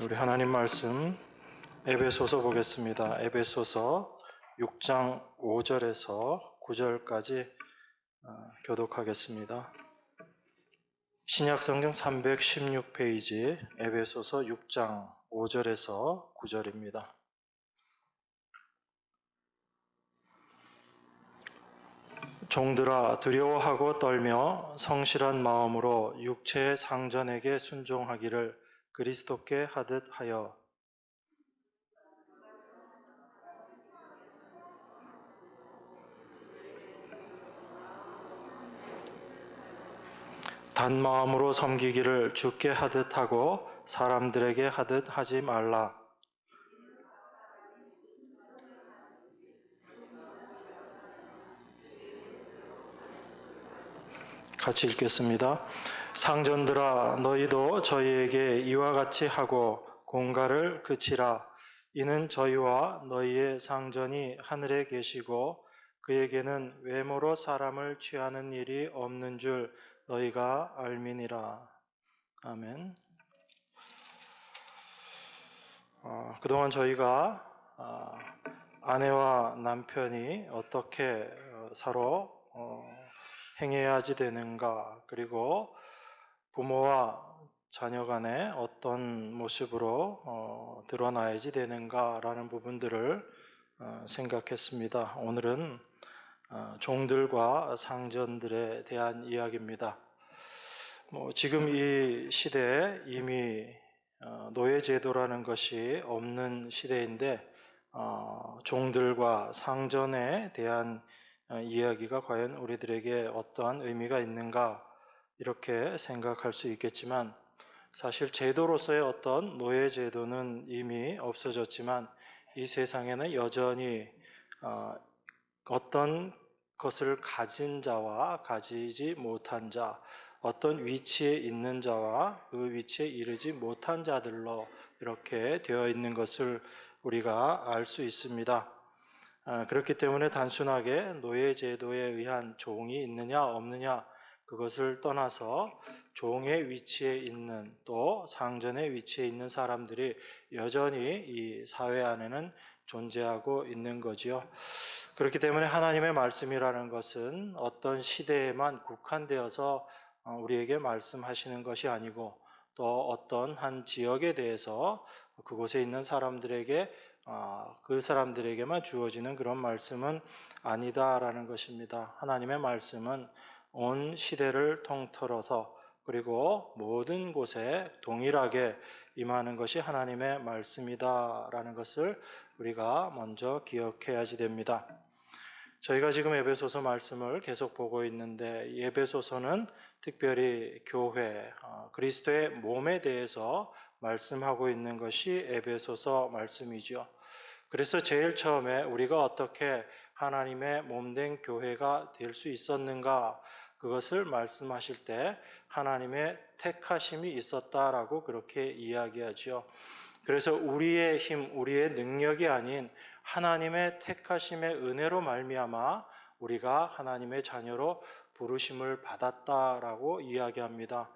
우리 하나님 말씀 에베소서 보겠습니다. 에베소서 6장 5절에서 9절까지 교독하겠습니다. 신약성경 316페이지 에베소서 6장 5절에서 9절입니다. 종들아 두려워하고 떨며 성실한 마음으로 육체의 상전에게 순종하기를 그리스도께 하듯 하여 단 마음으로 섬기기를 주께 하듯 하고 사람들에게 하듯 하지 말라. 같이 읽겠습니다. 상전들아 너희도 저희에게 이와 같이 하고 공갈을 그치라. 이는 저희와 너희의 상전이 하늘에 계시고 그에게는 외모로 사람을 취하는 일이 없는 줄 너희가 알미니라. 아멘. 그동안 저희가 아내와 남편이 어떻게 서로 행해야지 되는가, 그리고 부모와 자녀 간에 어떤 모습으로 드러나야지 되는가라는 부분들을 생각했습니다. 오늘은 종들과 상전들에 대한 이야기입니다. 지금 이 시대에 이미 노예제도라는 것이 없는 시대인데 종들과 상전에 대한 이야기가 과연 우리들에게 어떠한 의미가 있는가 이렇게 생각할 수 있겠지만, 사실 제도로서의 어떤 노예제도는 이미 없어졌지만 이 세상에는 여전히 어떤 것을 가진 자와 가지지 못한 자, 어떤 위치에 있는 자와 그 위치에 이르지 못한 자들로 이렇게 되어 있는 것을 우리가 알 수 있습니다. 그렇기 때문에 단순하게 노예제도에 의한 종이 있느냐 없느냐 그것을 떠나서 종의 위치에 있는, 또 상전의 위치에 있는 사람들이 여전히 이 사회 안에는 존재하고 있는 거지요. 그렇기 때문에 하나님의 말씀이라는 것은 어떤 시대에만 국한되어서 우리에게 말씀하시는 것이 아니고, 또 어떤 한 지역에 대해서 그곳에 있는 사람들에게 그 사람들에게만 주어지는 그런 말씀은 아니다라는 것입니다. 하나님의 말씀은 온 시대를 통틀어서 그리고 모든 곳에 동일하게 임하는 것이 하나님의 말씀이다라는 것을 우리가 먼저 기억해야지 됩니다. 저희가 지금 에베소서 말씀을 계속 보고 있는데, 이 에베소서는 특별히 교회, 그리스도의 몸에 대해서 말씀하고 있는 것이 에베소서 말씀이죠. 그래서 제일 처음에 우리가 어떻게 하나님의 몸된 교회가 될 수 있었는가, 그것을 말씀하실 때 하나님의 택하심이 있었다라고 그렇게 이야기하죠. 그래서 우리의 힘, 우리의 능력이 아닌 하나님의 택하심의 은혜로 말미암아 우리가 하나님의 자녀로 부르심을 받았다라고 이야기합니다.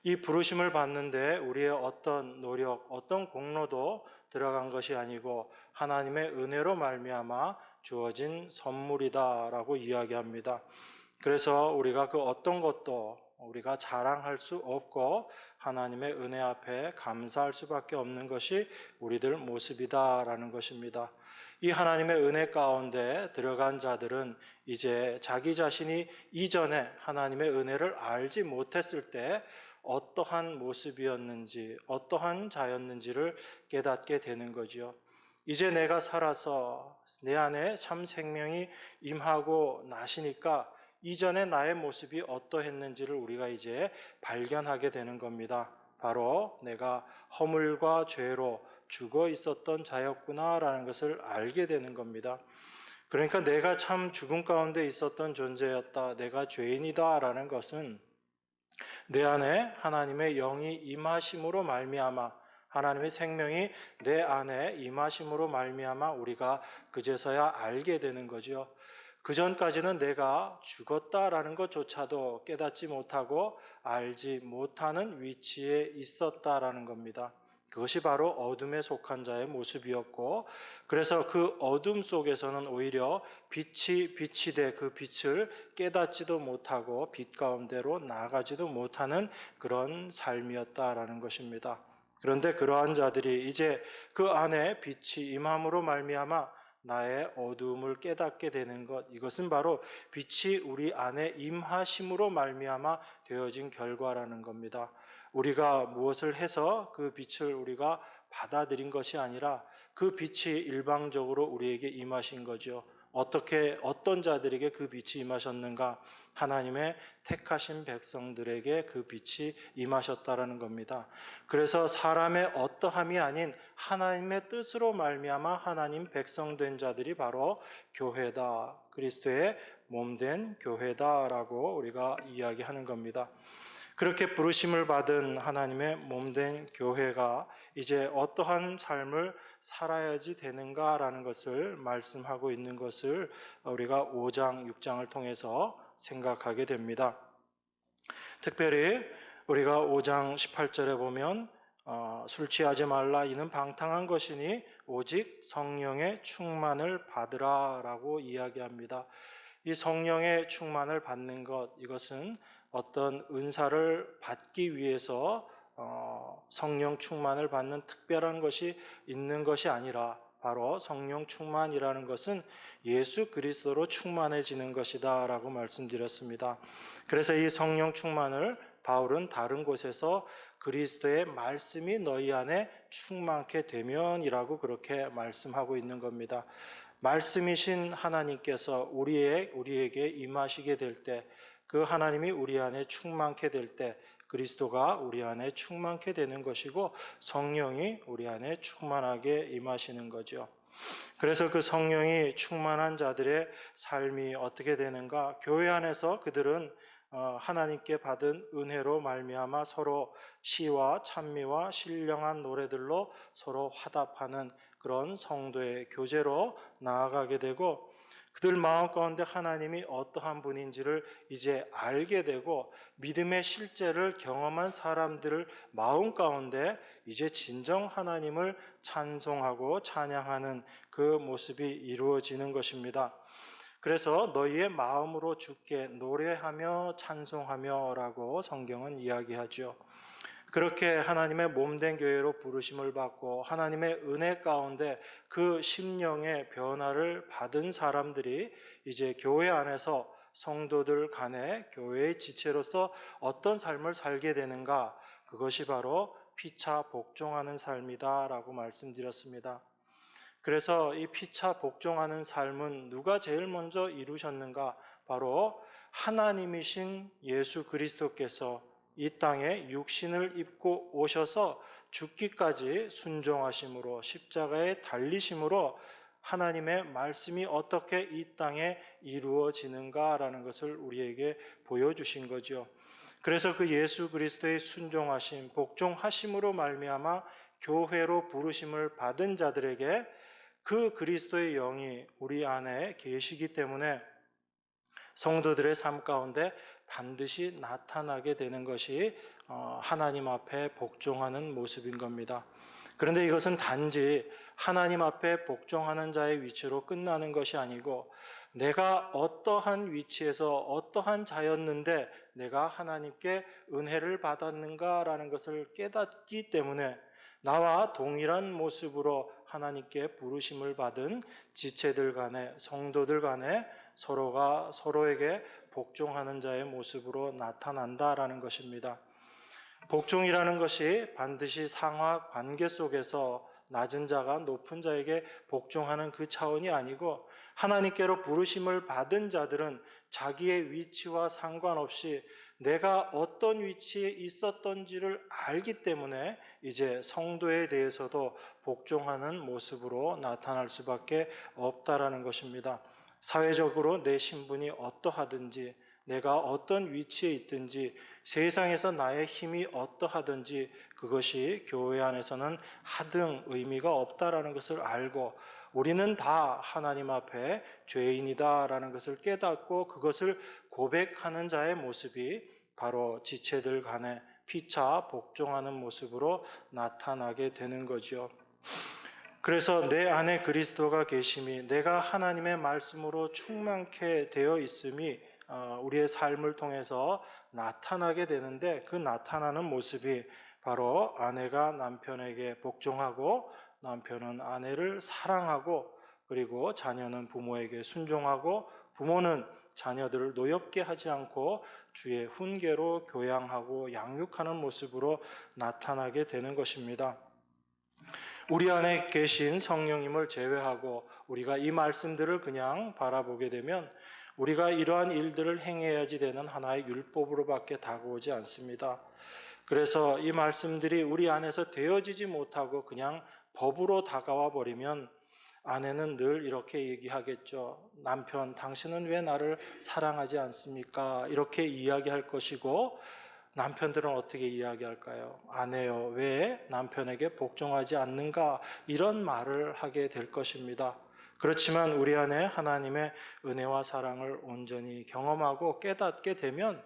이 부르심을 받는데 우리의 어떤 노력, 어떤 공로도 들어간 것이 아니고 하나님의 은혜로 말미암아 주어진 선물이다라고 이야기합니다. 그래서 우리가 그 어떤 것도 우리가 자랑할 수 없고 하나님의 은혜 앞에 감사할 수밖에 없는 것이 우리들 모습이다라는 것입니다. 이 하나님의 은혜 가운데 들어간 자들은 이제 자기 자신이 이전에 하나님의 은혜를 알지 못했을 때 어떠한 모습이었는지, 어떠한 자였는지를 깨닫게 되는 거지요. 이제 내가 살아서 내 안에 참 생명이 임하고 나시니까 이전에 나의 모습이 어떠했는지를 우리가 이제 발견하게 되는 겁니다. 바로 내가 허물과 죄로 죽어 있었던 자였구나라는 것을 알게 되는 겁니다. 그러니까 내가 참 죽음 가운데 있었던 존재였다, 내가 죄인이다라는 것은 내 안에 하나님의 영이 임하심으로 말미암아, 하나님의 생명이 내 안에 임하심으로 말미암아 우리가 그제서야 알게 되는 거죠. 그 전까지는 내가 죽었다라는 것조차도 깨닫지 못하고 알지 못하는 위치에 있었다라는 겁니다. 그것이 바로 어둠에 속한 자의 모습이었고, 그래서 그 어둠 속에서는 오히려 빛이 돼 그 빛을 깨닫지도 못하고 빛 가운데로 나아가지도 못하는 그런 삶이었다라는 것입니다. 그런데 그러한 자들이 이제 그 안에 빛이 임함으로 말미암아 나의 어두움을 깨닫게 되는 것, 이것은 바로 빛이 우리 안에 임하심으로 말미암아 되어진 결과라는 겁니다. 우리가 무엇을 해서 그 빛을 우리가 받아들인 것이 아니라 그 빛이 일방적으로 우리에게 임하신 거죠. 어떻게 어떤 자들에게 그 빛이 임하셨는가? 하나님의 택하신 백성들에게 그 빛이 임하셨다라는 겁니다. 그래서 사람의 어떠함이 아닌 하나님의 뜻으로 말미암아 하나님 백성된 자들이 바로 교회다. 그리스도의 몸된 교회다라고 우리가 이야기하는 겁니다. 그렇게 부르심을 받은 하나님의 몸된 교회가 이제 어떠한 삶을 살아야지 되는가라는 것을 말씀하고 있는 것을 우리가 5장, 6장을 통해서 생각하게 됩니다. 특별히 우리가 5장 18절에 보면 술 취하지 말라 이는 방탕한 것이니 오직 성령의 충만을 받으라라고 이야기합니다. 이 성령의 충만을 받는 것, 이것은 어떤 은사를 받기 위해서 성령 충만을 받는 특별한 것이 있는 것이 아니라 바로 성령 충만이라는 것은 예수 그리스도로 충만해지는 것이다 라고 말씀드렸습니다. 그래서 이 성령 충만을 바울은 다른 곳에서 그리스도의 말씀이 너희 안에 충만케 되면이라고 그렇게 말씀하고 있는 겁니다. 말씀이신 하나님께서 우리에게 임하시게 될 때, 그 하나님이 우리 안에 충만케 될 때 그리스도가 우리 안에 충만케 되는 것이고 성령이 우리 안에 충만하게 임하시는 거죠. 그래서 그 성령이 충만한 자들의 삶이 어떻게 되는가? 교회 안에서 그들은 하나님께 받은 은혜로 말미암아 서로 시와 찬미와 신령한 노래들로 서로 화답하는 그런 성도의 교제로 나아가게 되고, 그들 마음 가운데 하나님이 어떠한 분인지를 이제 알게 되고 믿음의 실제를 경험한 사람들을 마음 가운데 이제 진정 하나님을 찬송하고 찬양하는 그 모습이 이루어지는 것입니다. 그래서 너희의 마음으로 주께 노래하며 찬송하며 라고 성경은 이야기하죠. 그렇게 하나님의 몸된 교회로 부르심을 받고 하나님의 은혜 가운데 그 심령의 변화를 받은 사람들이 이제 교회 안에서 성도들 간에 교회의 지체로서 어떤 삶을 살게 되는가? 그것이 바로 피차 복종하는 삶이다라고 말씀드렸습니다. 그래서 이 피차 복종하는 삶은 누가 제일 먼저 이루셨는가? 바로 하나님이신 예수 그리스도께서 이 땅에 육신을 입고 오셔서 죽기까지 순종하심으로 십자가에 달리심으로 하나님의 말씀이 어떻게 이 땅에 이루어지는가라는 것을 우리에게 보여주신 거죠. 그래서 그 예수 그리스도의 순종하심, 복종하심으로 말미암아 교회로 부르심을 받은 자들에게 그 그리스도의 영이 우리 안에 계시기 때문에 성도들의 삶 가운데 반드시 나타나게 되는 것이 하나님 앞에 복종하는 모습인 겁니다. 그런데 이것은 단지 하나님 앞에 복종하는 자의 위치로 끝나는 것이 아니고 내가 어떠한 위치에서 어떠한 자였는데 내가 하나님께 은혜를 받았는가라는 것을 깨닫기 때문에 나와 동일한 모습으로 하나님께 부르심을 받은 지체들 간에 성도들 간에 서로가 서로에게 복종하는 자의 모습으로 나타난다라는 것입니다. 복종이라는 것이 반드시 상하 관계 속에서 낮은 자가 높은 자에게 복종하는 그 차원이 아니고 하나님께로 부르심을 받은 자들은 자기의 위치와 상관없이 내가 어떤 위치에 있었던지를 알기 때문에 이제 성도에 대해서도 복종하는 모습으로 나타날 수밖에 없다라는 것입니다. 사회적으로 내 신분이 어떠하든지 내가 어떤 위치에 있든지 세상에서 나의 힘이 어떠하든지 그것이 교회 안에서는 하등 의미가 없다라는 것을 알고 우리는 다 하나님 앞에 죄인이다라는 것을 깨닫고 그것을 고백하는 자의 모습이 바로 지체들 간에 피차 복종하는 모습으로 나타나게 되는 거죠. 그래서 내 안에 그리스도가 계심이, 내가 하나님의 말씀으로 충만케 되어 있음이 우리의 삶을 통해서 나타나게 되는데, 그 나타나는 모습이 바로 아내가 남편에게 복종하고 남편은 아내를 사랑하고, 그리고 자녀는 부모에게 순종하고, 부모는 자녀들을 노엽게 하지 않고 주의 훈계로 교양하고 양육하는 모습으로 나타나게 되는 것입니다. 우리 안에 계신 성령님을 제외하고 우리가 이 말씀들을 그냥 바라보게 되면 우리가 이러한 일들을 행해야지 되는 하나의 율법으로밖에 다가오지 않습니다. 그래서 이 말씀들이 우리 안에서 되어지지 못하고 그냥 법으로 다가와 버리면 아내는 늘 이렇게 얘기하겠죠. 남편, 당신은 왜 나를 사랑하지 않습니까? 이렇게 이야기할 것이고, 남편들은 어떻게 이야기할까요? 아내여, 왜 남편에게 복종하지 않는가? 이런 말을 하게 될 것입니다. 그렇지만 우리 안에 하나님의 은혜와 사랑을 온전히 경험하고 깨닫게 되면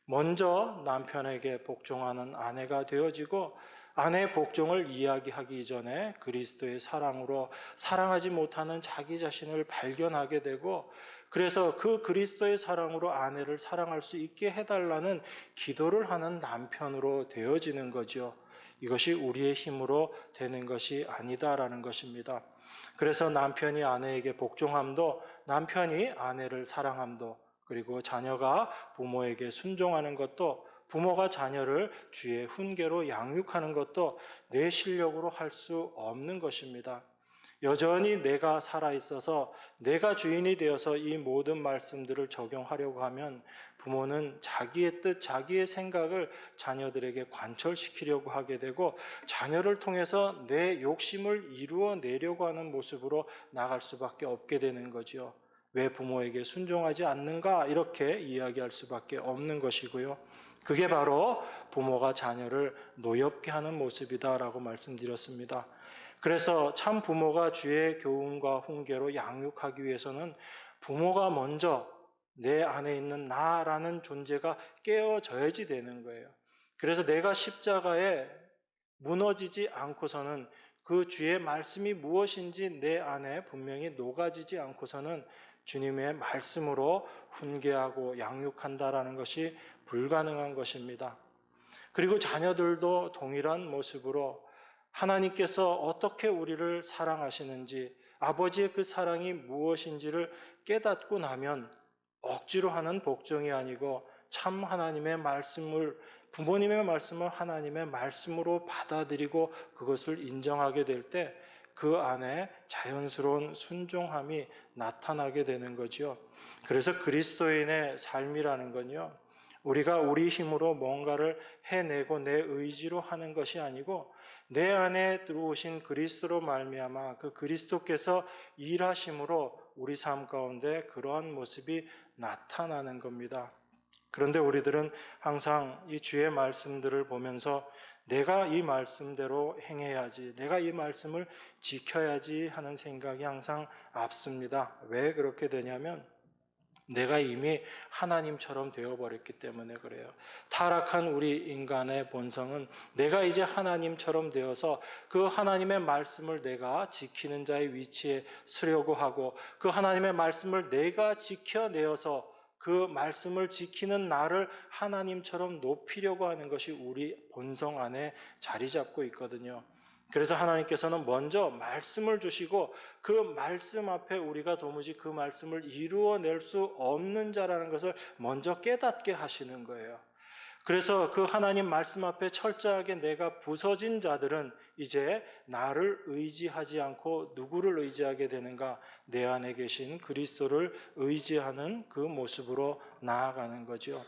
먼저 남편에게 복종하는 아내가 되어지고, 아내의 복종을 이야기하기 전에 그리스도의 사랑으로 사랑하지 못하는 자기 자신을 발견하게 되고, 그래서 그 그리스도의 사랑으로 아내를 사랑할 수 있게 해달라는 기도를 하는 남편으로 되어지는 거죠. 이것이 우리의 힘으로 되는 것이 아니다라는 것입니다. 그래서 남편이 아내에게 복종함도, 남편이 아내를 사랑함도, 그리고 자녀가 부모에게 순종하는 것도, 부모가 자녀를 주의 훈계로 양육하는 것도 내 실력으로 할 수 없는 것입니다. 여전히 내가 살아있어서 내가 주인이 되어서 이 모든 말씀들을 적용하려고 하면 부모는 자기의 뜻, 자기의 생각을 자녀들에게 관철시키려고 하게 되고, 자녀를 통해서 내 욕심을 이루어내려고 하는 모습으로 나갈 수밖에 없게 되는 거죠. 왜 부모에게 순종하지 않는가? 이렇게 이야기할 수밖에 없는 것이고요. 그게 바로 부모가 자녀를 노엽게 하는 모습이다라고 말씀드렸습니다. 그래서 참 부모가 주의 교훈과 훈계로 양육하기 위해서는 부모가 먼저 내 안에 있는 나라는 존재가 깨어져야지 되는 거예요. 그래서 내가 십자가에 무너지지 않고서는, 그 주의 말씀이 무엇인지 내 안에 분명히 녹아지지 않고서는 주님의 말씀으로 훈계하고 양육한다라는 것이 불가능한 것입니다. 그리고 자녀들도 동일한 모습으로 하나님께서 어떻게 우리를 사랑하시는지, 아버지의 그 사랑이 무엇인지를 깨닫고 나면 억지로 하는 복종이 아니고 참 하나님의 말씀을, 부모님의 말씀을 하나님의 말씀으로 받아들이고 그것을 인정하게 될 때 그 안에 자연스러운 순종함이 나타나게 되는 거죠. 그래서 그리스도인의 삶이라는 건요, 우리가 우리 힘으로 뭔가를 해내고 내 의지로 하는 것이 아니고 내 안에 들어오신 그리스도로 말미암아 그 그리스도께서 일하심으로 우리 삶 가운데 그러한 모습이 나타나는 겁니다. 그런데 우리들은 항상 이 주의 말씀들을 보면서 내가 이 말씀대로 행해야지, 내가 이 말씀을 지켜야지 하는 생각이 항상 앞섭니다. 왜 그렇게 되냐면 내가 이미 하나님처럼 되어버렸기 때문에 그래요. 타락한 우리 인간의 본성은 내가 이제 하나님처럼 되어서 그 하나님의 말씀을 내가 지키는 자의 위치에 서려고 하고, 그 하나님의 말씀을 내가 지켜내어서 그 말씀을 지키는 나를 하나님처럼 높이려고 하는 것이 우리 본성 안에 자리 잡고 있거든요. 그래서 하나님께서는 먼저 말씀을 주시고 그 말씀 앞에 우리가 도무지 그 말씀을 이루어낼 수 없는 자라는 것을 먼저 깨닫게 하시는 거예요. 그래서 그 하나님 말씀 앞에 철저하게 내가 부서진 자들은 이제 나를 의지하지 않고 누구를 의지하게 되는가? 내 안에 계신 그리스도를 의지하는 그 모습으로 나아가는 거죠.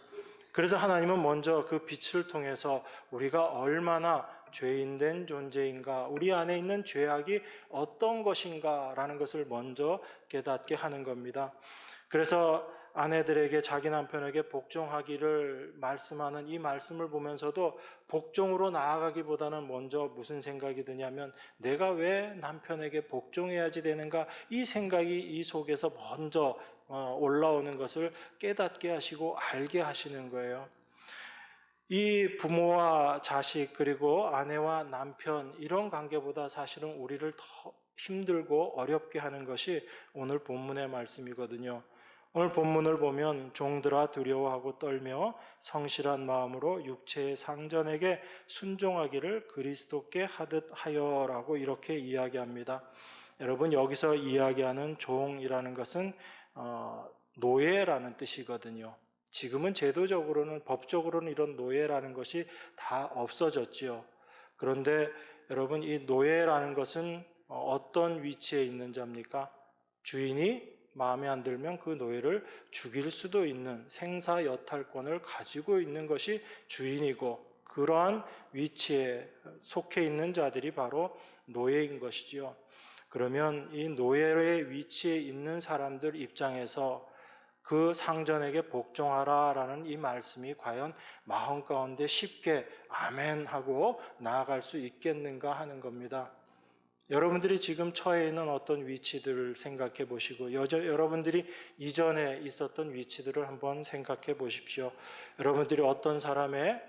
그래서 하나님은 먼저 그 빛을 통해서 우리가 얼마나 죄인된 존재인가, 우리 안에 있는 죄악이 어떤 것인가 라는 것을 먼저 깨닫게 하는 겁니다. 그래서 아내들에게 자기 남편에게 복종하기를 말씀하는 이 말씀을 보면서도 복종으로 나아가기보다는 먼저 무슨 생각이 드냐면 내가 왜 남편에게 복종해야지 되는가, 이 생각이 이 속에서 먼저 올라오는 것을 깨닫게 하시고 알게 하시는 거예요. 이 부모와 자식 그리고 아내와 남편 이런 관계보다 사실은 우리를 더 힘들고 어렵게 하는 것이 오늘 본문의 말씀이거든요. 오늘 본문을 보면 종들아 두려워하고 떨며 성실한 마음으로 육체의 상전에게 순종하기를 그리스도께 하듯 하여라고 이렇게 이야기합니다. 여러분, 여기서 이야기하는 종이라는 것은 노예라는 뜻이거든요. 지금은 제도적으로는 법적으로는 이런 노예라는 것이 다 없어졌지요. 그런데 여러분, 이 노예라는 것은 어떤 위치에 있는 자입니까? 주인이 마음에 안 들면 그 노예를 죽일 수도 있는 생사여탈권을 가지고 있는 것이 주인이고, 그러한 위치에 속해 있는 자들이 바로 노예인 것이지요. 그러면 이 노예의 위치에 있는 사람들 입장에서 그 상전에게 복종하라라는 이 말씀이 과연 마음 가운데 쉽게 아멘 하고 나아갈 수 있겠는가 하는 겁니다. 여러분들이 지금 처해 있는 어떤 위치들을 생각해 보시고 여러분들이 이전에 있었던 위치들을 한번 생각해 보십시오. 여러분들이 어떤 사람의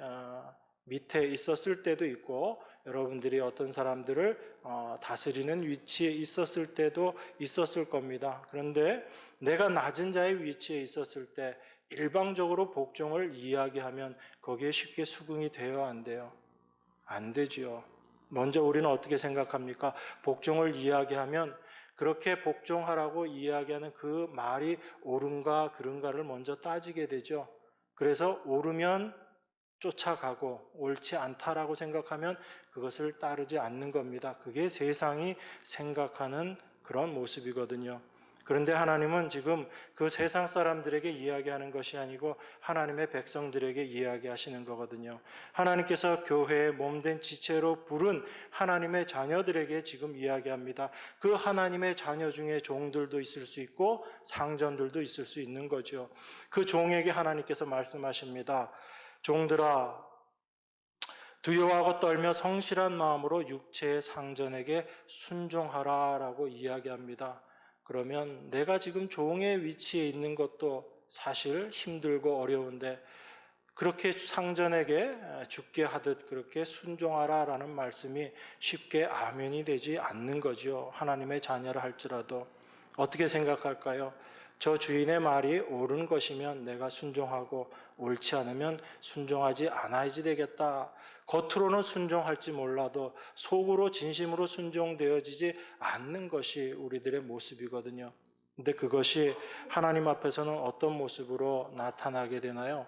밑에 있었을 때도 있고 여러분들이 어떤 사람들을 다스리는 위치에 있었을 때도 있었을 겁니다. 그런데 내가 낮은 자의 위치에 있었을 때 일방적으로 복종을 이야기하면 거기에 쉽게 수긍이 돼요, 안 돼요? 안 되지요. 먼저 우리는 어떻게 생각합니까? 복종을 이야기하면 그렇게 복종하라고 이야기하는 그 말이 옳은가 그른가를 먼저 따지게 되죠. 그래서 옳으면 쫓아가고 옳지 않다라고 생각하면 그것을 따르지 않는 겁니다. 그게 세상이 생각하는 그런 모습이거든요. 그런데 하나님은 지금 그 세상 사람들에게 이야기하는 것이 아니고 하나님의 백성들에게 이야기하시는 거거든요. 하나님께서 교회의 몸된 지체로 부른 하나님의 자녀들에게 지금 이야기합니다. 그 하나님의 자녀 중에 종들도 있을 수 있고 상전들도 있을 수 있는 거죠. 그 종에게 하나님께서 말씀하십니다. 종들아, 두려워하고 떨며 성실한 마음으로 육체의 상전에게 순종하라라고 이야기합니다. 그러면 내가 지금 종의 위치에 있는 것도 사실 힘들고 어려운데 그렇게 상전에게 죽게 하듯 그렇게 순종하라라는 말씀이 쉽게 아멘이 되지 않는 거죠. 하나님의 자녀를 할지라도. 어떻게 생각할까요? 저 주인의 말이 옳은 것이면 내가 순종하고 옳지 않으면 순종하지 않아야지 되겠다. 겉으로는 순종할지 몰라도 속으로 진심으로 순종되어지지 않는 것이 우리들의 모습이거든요. 근데 그것이 하나님 앞에서는 어떤 모습으로 나타나게 되나요?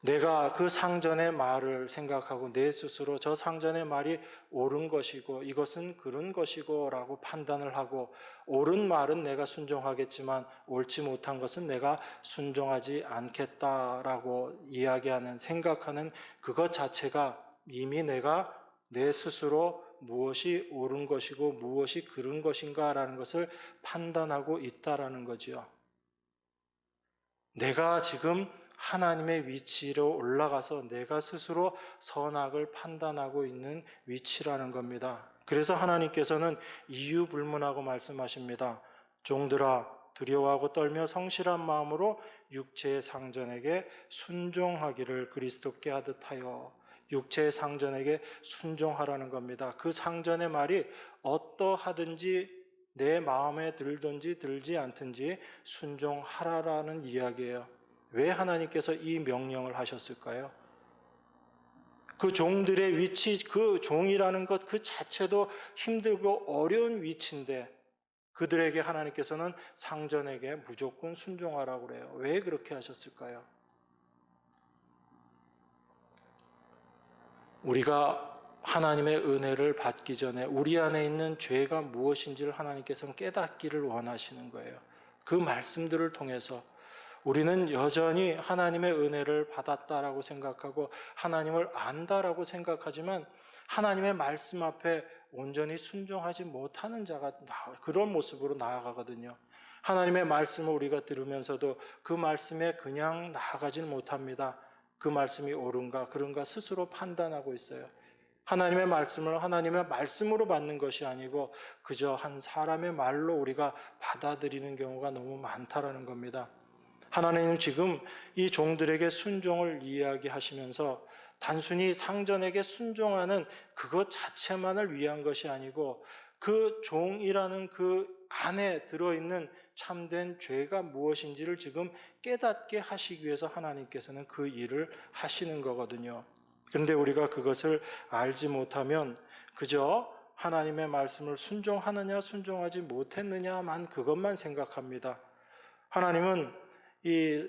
내가 그 상전의 말을 생각하고 내 스스로 저 상전의 말이 옳은 것이고 이것은 그른 것이고 라고 판단을 하고 옳은 말은 내가 순종하겠지만 옳지 못한 것은 내가 순종하지 않겠다라고 이야기하는 생각하는 그것 자체가 이미 내가 내 스스로 무엇이 옳은 것이고 무엇이 그른 것인가라는 것을 판단하고 있다라는 거지요. 내가 지금 하나님의 위치로 올라가서 내가 스스로 선악을 판단하고 있는 위치라는 겁니다. 그래서 하나님께서는 이유 불문하고 말씀하십니다. 종들아, 두려워하고 떨며 성실한 마음으로 육체의 상전에게 순종하기를 그리스도께 하듯 하여. 육체의 상전에게 순종하라는 겁니다. 그 상전의 말이 어떠하든지 내 마음에 들든지 들지 않든지 순종하라라는 이야기예요. 왜 하나님께서 이 명령을 하셨을까요? 그 종들의 위치, 그 종이라는 것 그 자체도 힘들고 어려운 위치인데 그들에게 하나님께서는 상전에게 무조건 순종하라고 그래요. 왜 그렇게 하셨을까요? 우리가 하나님의 은혜를 받기 전에 우리 안에 있는 죄가 무엇인지를 하나님께서는 깨닫기를 원하시는 거예요. 그 말씀들을 통해서 우리는 여전히 하나님의 은혜를 받았다라고 생각하고 하나님을 안다라고 생각하지만 하나님의 말씀 앞에 온전히 순종하지 못하는 자가 그런 모습으로 나아가거든요. 하나님의 말씀을 우리가 들으면서도 그 말씀에 그냥 나아가지는 못합니다. 그 말씀이 옳은가 그른가 스스로 판단하고 있어요. 하나님의 말씀을 하나님의 말씀으로 받는 것이 아니고 그저 한 사람의 말로 우리가 받아들이는 경우가 너무 많다라는 겁니다. 하나님은 지금 이 종들에게 순종을 이야기하시면서 단순히 상전에게 순종하는 그것 자체만을 위한 것이 아니고 그 종이라는 그 안에 들어있는 참된 죄가 무엇인지를 지금 깨닫게 하시기 위해서 하나님께서는 그 일을 하시는 거거든요. 그런데 우리가 그것을 알지 못하면 그저 하나님의 말씀을 순종하느냐 순종하지 못했느냐만 그것만 생각합니다. 하나님은 이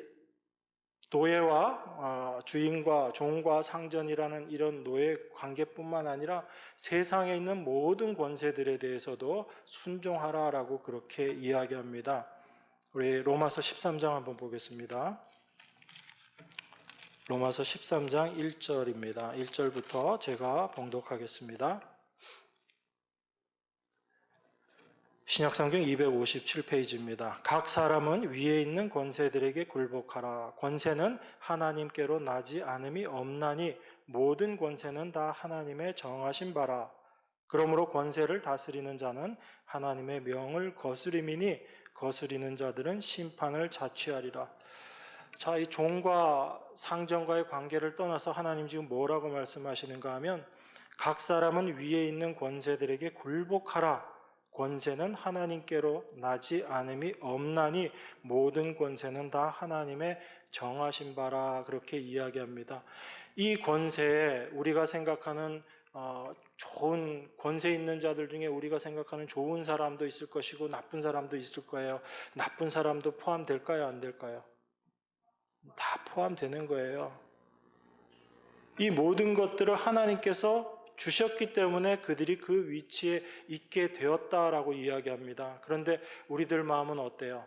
노예와 주인과 종과 상전이라는 이런 노예 관계뿐만 아니라 세상에 있는 모든 권세들에 대해서도 순종하라라고 그렇게 이야기합니다. 우리 로마서 13장 한번 보겠습니다. 로마서 13장 1절입니다. 1절부터 제가 봉독하겠습니다. 신약성경 257페이지입니다. 각 사람은 위에 있는 권세들에게 굴복하라. 권세는 하나님께로 나지 않음이 없나니 모든 권세는 다 하나님의 정하신 바라. 그러므로 권세를 다스리는 자는 하나님의 명을 거스림이니 거스리는 자들은 심판을 자취하리라. 자, 이 종과 상전과의 관계를 떠나서 하나님 지금 뭐라고 말씀하시는가 하면 각 사람은 위에 있는 권세들에게 굴복하라. 권세는 하나님께로 나지 않음이 없나니 모든 권세는 다 하나님의 정하신 바라 그렇게 이야기합니다. 이 권세에 우리가 생각하는 좋은 권세 있는 자들 중에 우리가 생각하는 좋은 사람도 있을 것이고 나쁜 사람도 있을 거예요. 나쁜 사람도 포함될까요? 안 될까요? 다 포함되는 거예요. 이 모든 것들을 하나님께서 주셨기 때문에 그들이 그 위치에 있게 되었다라고 이야기합니다. 그런데 우리들 마음은 어때요?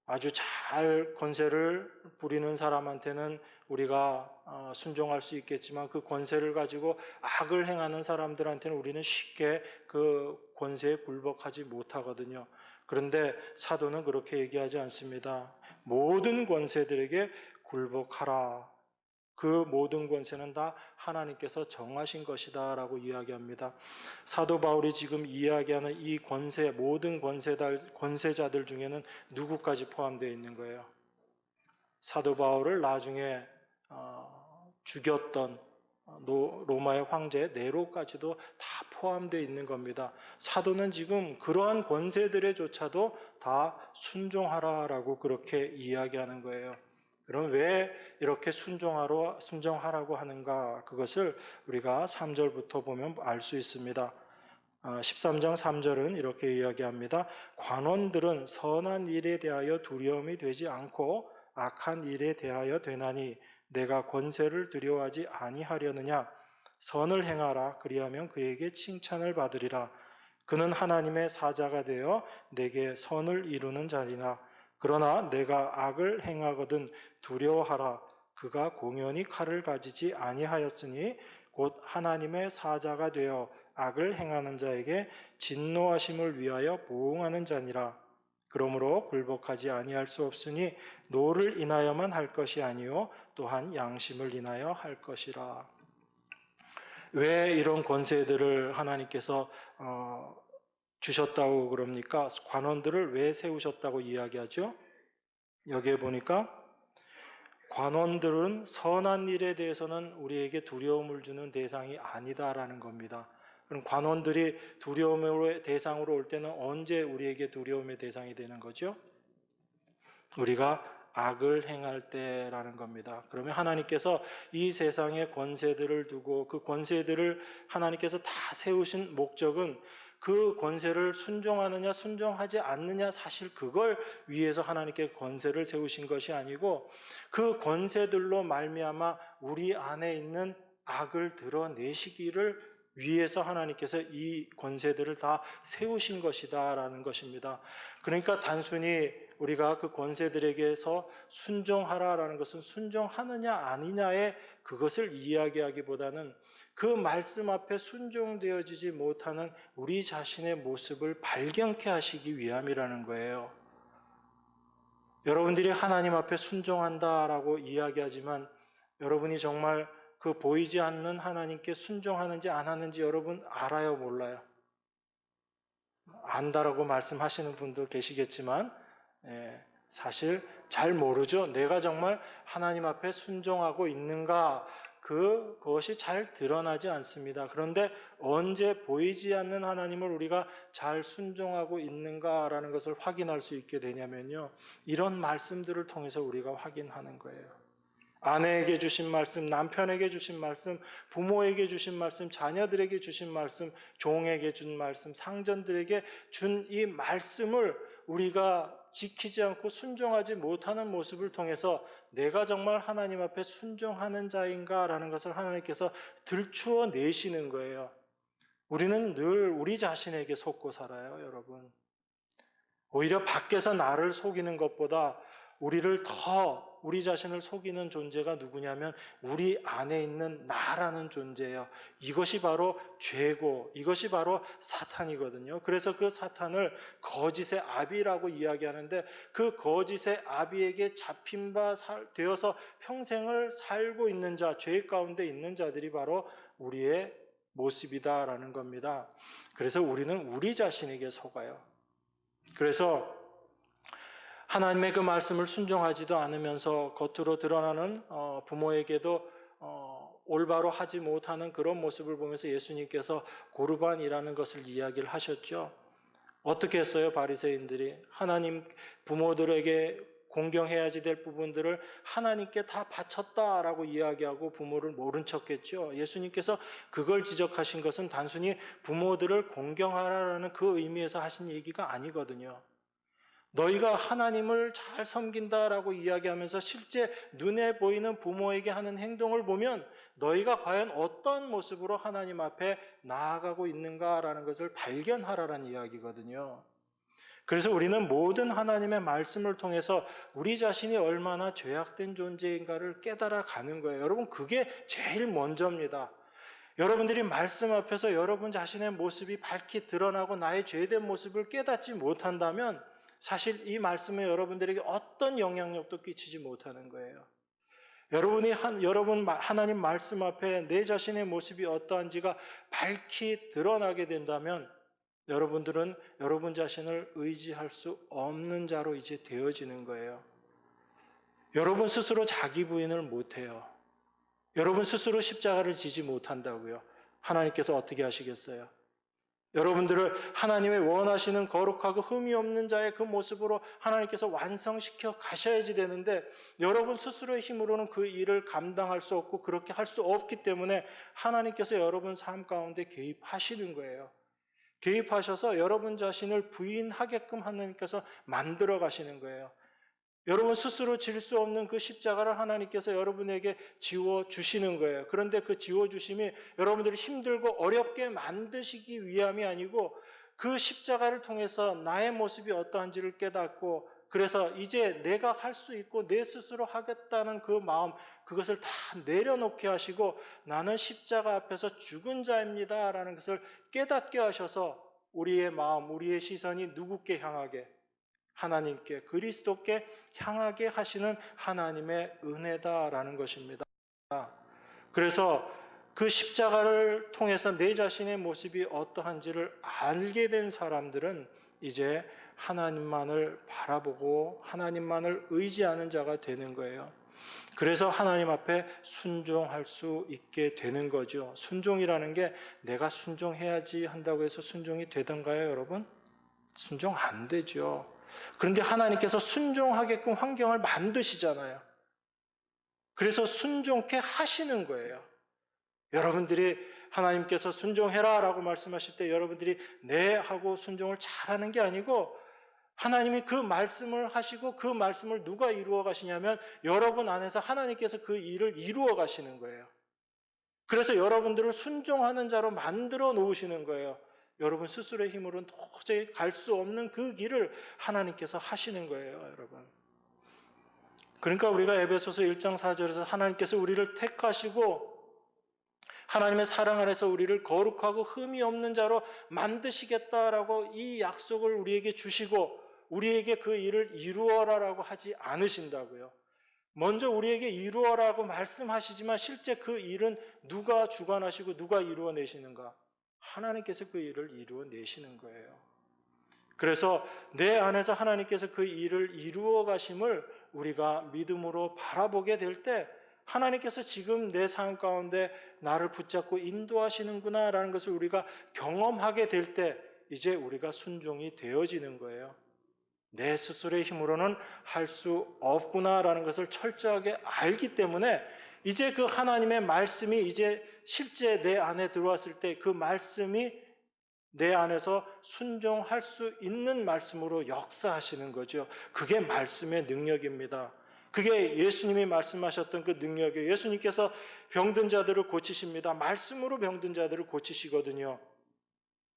아주 잘 권세를 부리는 사람한테는 우리가 순종할 수 있겠지만 그 권세를 가지고 악을 행하는 사람들한테는 우리는 쉽게 그 권세에 굴복하지 못하거든요. 그런데 사도는 그렇게 얘기하지 않습니다. 모든 권세들에게 굴복하라. 그 모든 권세는 다 하나님께서 정하신 것이다 라고 이야기합니다. 사도 바울이 지금 이야기하는 이 권세, 모든 권세자들 중에는 누구까지 포함되어 있는 거예요? 사도 바울을 나중에 죽였던 로마의 황제 네로까지도 다 포함되어 있는 겁니다. 사도는 지금 그러한 권세들에조차도 다 순종하라라고 그렇게 이야기하는 거예요. 그럼 왜 이렇게 순종하라고 하는가? 그것을 우리가 3절부터 보면 알 수 있습니다. 13장 3절은 이렇게 이야기합니다. 관원들은 선한 일에 대하여 두려움이 되지 않고 악한 일에 대하여 되나니 내가 권세를 두려워하지 아니하려느냐? 선을 행하라. 그리하면 그에게 칭찬을 받으리라. 그는 하나님의 사자가 되어 내게 선을 이루는 자리나 그러나 내가 악을 행하거든 두려워하라. 그가 공연히 칼을 가지지 아니하였으니 곧 하나님의 사자가 되어 악을 행하는 자에게 진노하심을 위하여 보응하는 자니라. 그러므로 굴복하지 아니할 수 없으니 노를 인하여만 할 것이 아니요 또한 양심을 인하여 할 것이라. 왜 이런 권세들을 하나님께서 주셨다고 그럽니까? 관원들을 왜 세우셨다고 이야기하죠? 여기에 보니까 관원들은 선한 일에 대해서는 우리에게 두려움을 주는 대상이 아니다라는 겁니다. 그럼 관원들이 두려움의 대상으로 올 때는 언제 우리에게 두려움의 대상이 되는 거죠? 우리가 악을 행할 때라는 겁니다. 그러면 하나님께서 이 세상의 권세들을 두고 그 권세들을 하나님께서 다 세우신 목적은 그 권세를 순종하느냐 순종하지 않느냐 사실 그걸 위해서 하나님께 권세를 세우신 것이 아니고 그 권세들로 말미암아 우리 안에 있는 악을 드러내시기를 위해서 하나님께서 이 권세들을 다 세우신 것이다라는 것입니다. 그러니까 단순히 우리가 그 권세들에게서 순종하라라는 것은 순종하느냐 아니냐의 그것을 이야기하기보다는 그 말씀 앞에 순종되어지지 못하는 우리 자신의 모습을 발견케 하시기 위함이라는 거예요. 여러분들이 하나님 앞에 순종한다라고 이야기하지만 여러분이 정말 그 보이지 않는 하나님께 순종하는지 안 하는지 여러분 알아요, 몰라요? 안다라고 말씀하시는 분도 계시겠지만 사실 잘 모르죠. 내가 정말 하나님 앞에 순종하고 있는가, 그것이 잘 드러나지 않습니다. 그런데 언제 보이지 않는 하나님을 우리가 잘 순종하고 있는가라는 것을 확인할 수 있게 되냐면요, 이런 말씀들을 통해서 우리가 확인하는 거예요. 아내에게 주신 말씀, 남편에게 주신 말씀, 부모에게 주신 말씀, 자녀들에게 주신 말씀, 종에게 준 말씀, 상전들에게 준 이 말씀을 우리가 지키지 않고 순종하지 못하는 모습을 통해서 내가 정말 하나님 앞에 순종하는 자인가라는 것을 하나님께서 들추어 내시는 거예요. 우리는 늘 우리 자신에게 속고 살아요, 여러분. 오히려 밖에서 나를 속이는 것보다 우리 자신을 속이는 존재가 누구냐면 우리 안에 있는 나라는 존재예요. 이것이 바로 죄고 이것이 바로 사탄이거든요. 그래서 그 사탄을 거짓의 아비라고 이야기하는데, 그 거짓의 아비에게 잡힌 바 되어서 평생을 살고 있는 자, 죄 가운데 있는 자들이 바로 우리의 모습이다라는 겁니다. 그래서 우리는 우리 자신에게 속아요. 그래서 하나님의 그 말씀을 순종하지도 않으면서 겉으로 드러나는 부모에게도 올바로 하지 못하는 그런 모습을 보면서 예수님께서 고르반이라는 것을 이야기를 하셨죠. 어떻게 했어요? 바리새인들이 하나님 부모들에게 공경해야지 될 부분들을 하나님께 다 바쳤다라고 이야기하고 부모를 모른 척했죠. 예수님께서 그걸 지적하신 것은 단순히 부모들을 공경하라는 그 의미에서 하신 얘기가 아니거든요. 너희가 하나님을 잘 섬긴다라고 이야기하면서 실제 눈에 보이는 부모에게 하는 행동을 보면 너희가 과연 어떤 모습으로 하나님 앞에 나아가고 있는가라는 것을 발견하라는 이야기거든요. 그래서 우리는 모든 하나님의 말씀을 통해서 우리 자신이 얼마나 죄악된 존재인가를 깨달아 가는 거예요. 여러분, 그게 제일 먼저입니다. 여러분들이 말씀 앞에서 여러분 자신의 모습이 밝히 드러나고 나의 죄된 모습을 깨닫지 못한다면 사실 이 말씀은 여러분들에게 어떤 영향력도 끼치지 못하는 거예요. 여러분 하나님 말씀 앞에 내 자신의 모습이 어떠한지가 밝히 드러나게 된다면 여러분들은 여러분 자신을 의지할 수 없는 자로 이제 되어지는 거예요. 여러분 스스로 자기 부인을 못해요. 여러분 스스로 십자가를 지지 못한다고요. 하나님께서 어떻게 하시겠어요? 여러분들을 하나님의 원하시는 거룩하고 흠이 없는 자의 그 모습으로 하나님께서 완성시켜 가셔야지 되는데, 여러분 스스로의 힘으로는 그 일을 감당할 수 없고 그렇게 할 수 없기 때문에 하나님께서 여러분 삶 가운데 개입하시는 거예요. 개입하셔서 여러분 자신을 부인하게끔 하나님께서 만들어 가시는 거예요. 여러분 스스로 질 수 없는 그 십자가를 하나님께서 여러분에게 지워주시는 거예요. 그런데 그 지워주심이 여러분들이 힘들고 어렵게 만드시기 위함이 아니고 그 십자가를 통해서 나의 모습이 어떠한지를 깨닫고, 그래서 이제 내가 할 수 있고 내 스스로 하겠다는 그 마음, 그것을 다 내려놓게 하시고 나는 십자가 앞에서 죽은 자입니다 라는 것을 깨닫게 하셔서 우리의 마음, 우리의 시선이 누구께 향하게? 하나님께, 그리스도께 향하게 하시는 하나님의 은혜다라는 것입니다. 그래서 그 십자가를 통해서 내 자신의 모습이 어떠한지를 알게 된 사람들은 이제 하나님만을 바라보고 하나님만을 의지하는 자가 되는 거예요. 그래서 하나님 앞에 순종할 수 있게 되는 거죠. 순종이라는 게 내가 순종해야지 한다고 해서 순종이 되던가요, 여러분? 순종 안 되죠. 그런데 하나님께서 순종하게끔 환경을 만드시잖아요. 그래서 순종케 하시는 거예요. 여러분들이 하나님께서 순종해라 라고 말씀하실 때 여러분들이 네 하고 순종을 잘하는 게 아니고, 하나님이 그 말씀을 하시고 그 말씀을 누가 이루어 가시냐면 여러분 안에서 하나님께서 그 일을 이루어 가시는 거예요. 그래서 여러분들을 순종하는 자로 만들어 놓으시는 거예요. 여러분 스스로의 힘으로는 도저히 갈 수 없는 그 길을 하나님께서 하시는 거예요, 여러분. 그러니까 우리가 에베소서 1장 4절에서 하나님께서 우리를 택하시고 하나님의 사랑 안에서 우리를 거룩하고 흠이 없는 자로 만드시겠다라고 이 약속을 우리에게 주시고 우리에게 그 일을 이루어라라고 하지 않으신다고요. 먼저 우리에게 이루어라고 말씀하시지만 실제 그 일은 누가 주관하시고 누가 이루어내시는가? 하나님께서 그 일을 이루어내시는 거예요. 그래서 내 안에서 하나님께서 그 일을 이루어 가심을 우리가 믿음으로 바라보게 될 때 하나님께서 지금 내 삶 가운데 나를 붙잡고 인도하시는구나라는 것을 우리가 경험하게 될 때 이제 우리가 순종이 되어지는 거예요. 내 스스로의 힘으로는 할 수 없구나라는 것을 철저하게 알기 때문에 이제 그 하나님의 말씀이 이제 실제 내 안에 들어왔을 때 그 말씀이 내 안에서 순종할 수 있는 말씀으로 역사하시는 거죠. 그게 말씀의 능력입니다. 그게 예수님이 말씀하셨던 그 능력이에요. 예수님께서 병든 자들을 고치십니다. 말씀으로 병든 자들을 고치시거든요.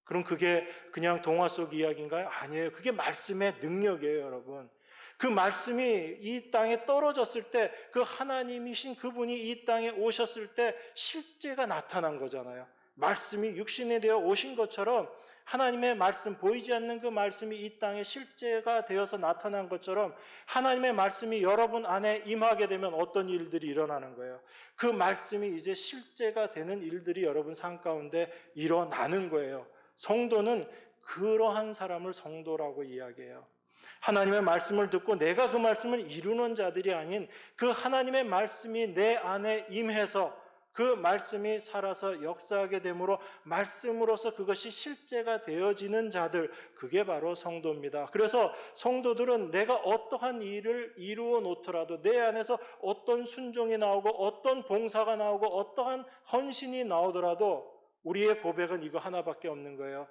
그럼 그게 그냥 동화 속 이야기인가요? 아니에요. 그게 말씀의 능력이에요, 여러분. 그 말씀이 이 땅에 떨어졌을 때 그 하나님이신 그분이 이 땅에 오셨을 때 실제가 나타난 거잖아요. 말씀이 육신이 되어 오신 것처럼 하나님의 말씀, 보이지 않는 그 말씀이 이 땅에 실제가 되어서 나타난 것처럼 하나님의 말씀이 여러분 안에 임하게 되면 어떤 일들이 일어나는 거예요. 그 말씀이 이제 실제가 되는 일들이 여러분 삶 가운데 일어나는 거예요. 성도는 그러한 사람을 성도라고 이야기해요. 하나님의 말씀을 듣고 내가 그 말씀을 이루는 자들이 아닌 그 하나님의 말씀이 내 안에 임해서 그 말씀이 살아서 역사하게 되므로 말씀으로서 그것이 실제가 되어지는 자들, 그게 바로 성도입니다. 그래서 성도들은 내가 어떠한 일을 이루어 놓더라도 내 안에서 어떤 순종이 나오고 어떤 봉사가 나오고 어떠한 헌신이 나오더라도 우리의 고백은 이거 하나밖에 없는 거예요.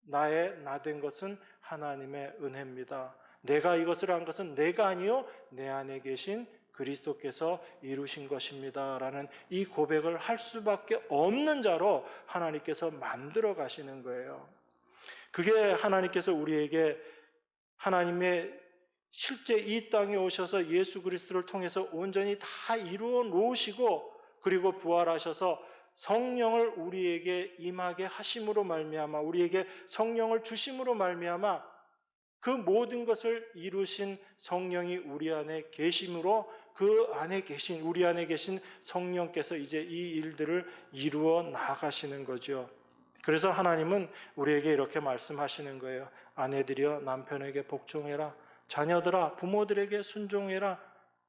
나의 나된 것은 하나님의 은혜입니다. 내가 이것을 한 것은 내가 아니요 내 안에 계신 그리스도께서 이루신 것입니다 라는 이 고백을 할 수밖에 없는 자로 하나님께서 만들어 가시는 거예요. 그게 하나님께서 우리에게 하나님의 실제 이 땅에 오셔서 예수 그리스도를 통해서 온전히 다 이루어 놓으시고 그리고 부활하셔서 성령을 우리에게 임하게 하심으로 말미암아 우리에게 성령을 주심으로 말미암아 그 모든 것을 이루신 성령이 우리 안에 계심으로 그 안에 계신 우리 안에 계신 성령께서 이제 이 일들을 이루어 나가시는 거죠. 그래서 하나님은 우리에게 이렇게 말씀하시는 거예요. 아내들이여 남편에게 복종해라. 자녀들아 부모들에게 순종해라.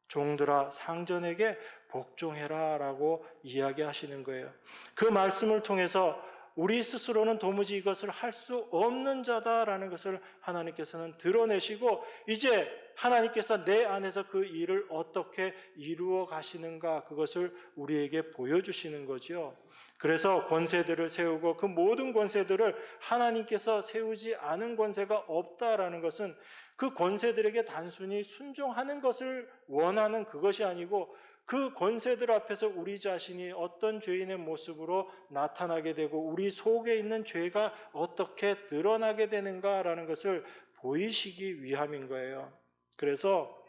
종들아 상전에게 복종해라 라고 이야기하시는 거예요. 그 말씀을 통해서 우리 스스로는 도무지 이것을 할 수 없는 자다라는 것을 하나님께서는 드러내시고 이제 하나님께서 내 안에서 그 일을 어떻게 이루어 가시는가 그것을 우리에게 보여주시는 거죠. 그래서 권세들을 세우고 그 모든 권세들을 하나님께서 세우지 않은 권세가 없다라는 것은 그 권세들에게 단순히 순종하는 것을 원하는 그것이 아니고 그 권세들 앞에서 우리 자신이 어떤 죄인의 모습으로 나타나게 되고 우리 속에 있는 죄가 어떻게 드러나게 되는가라는 것을 보이시기 위함인 거예요. 그래서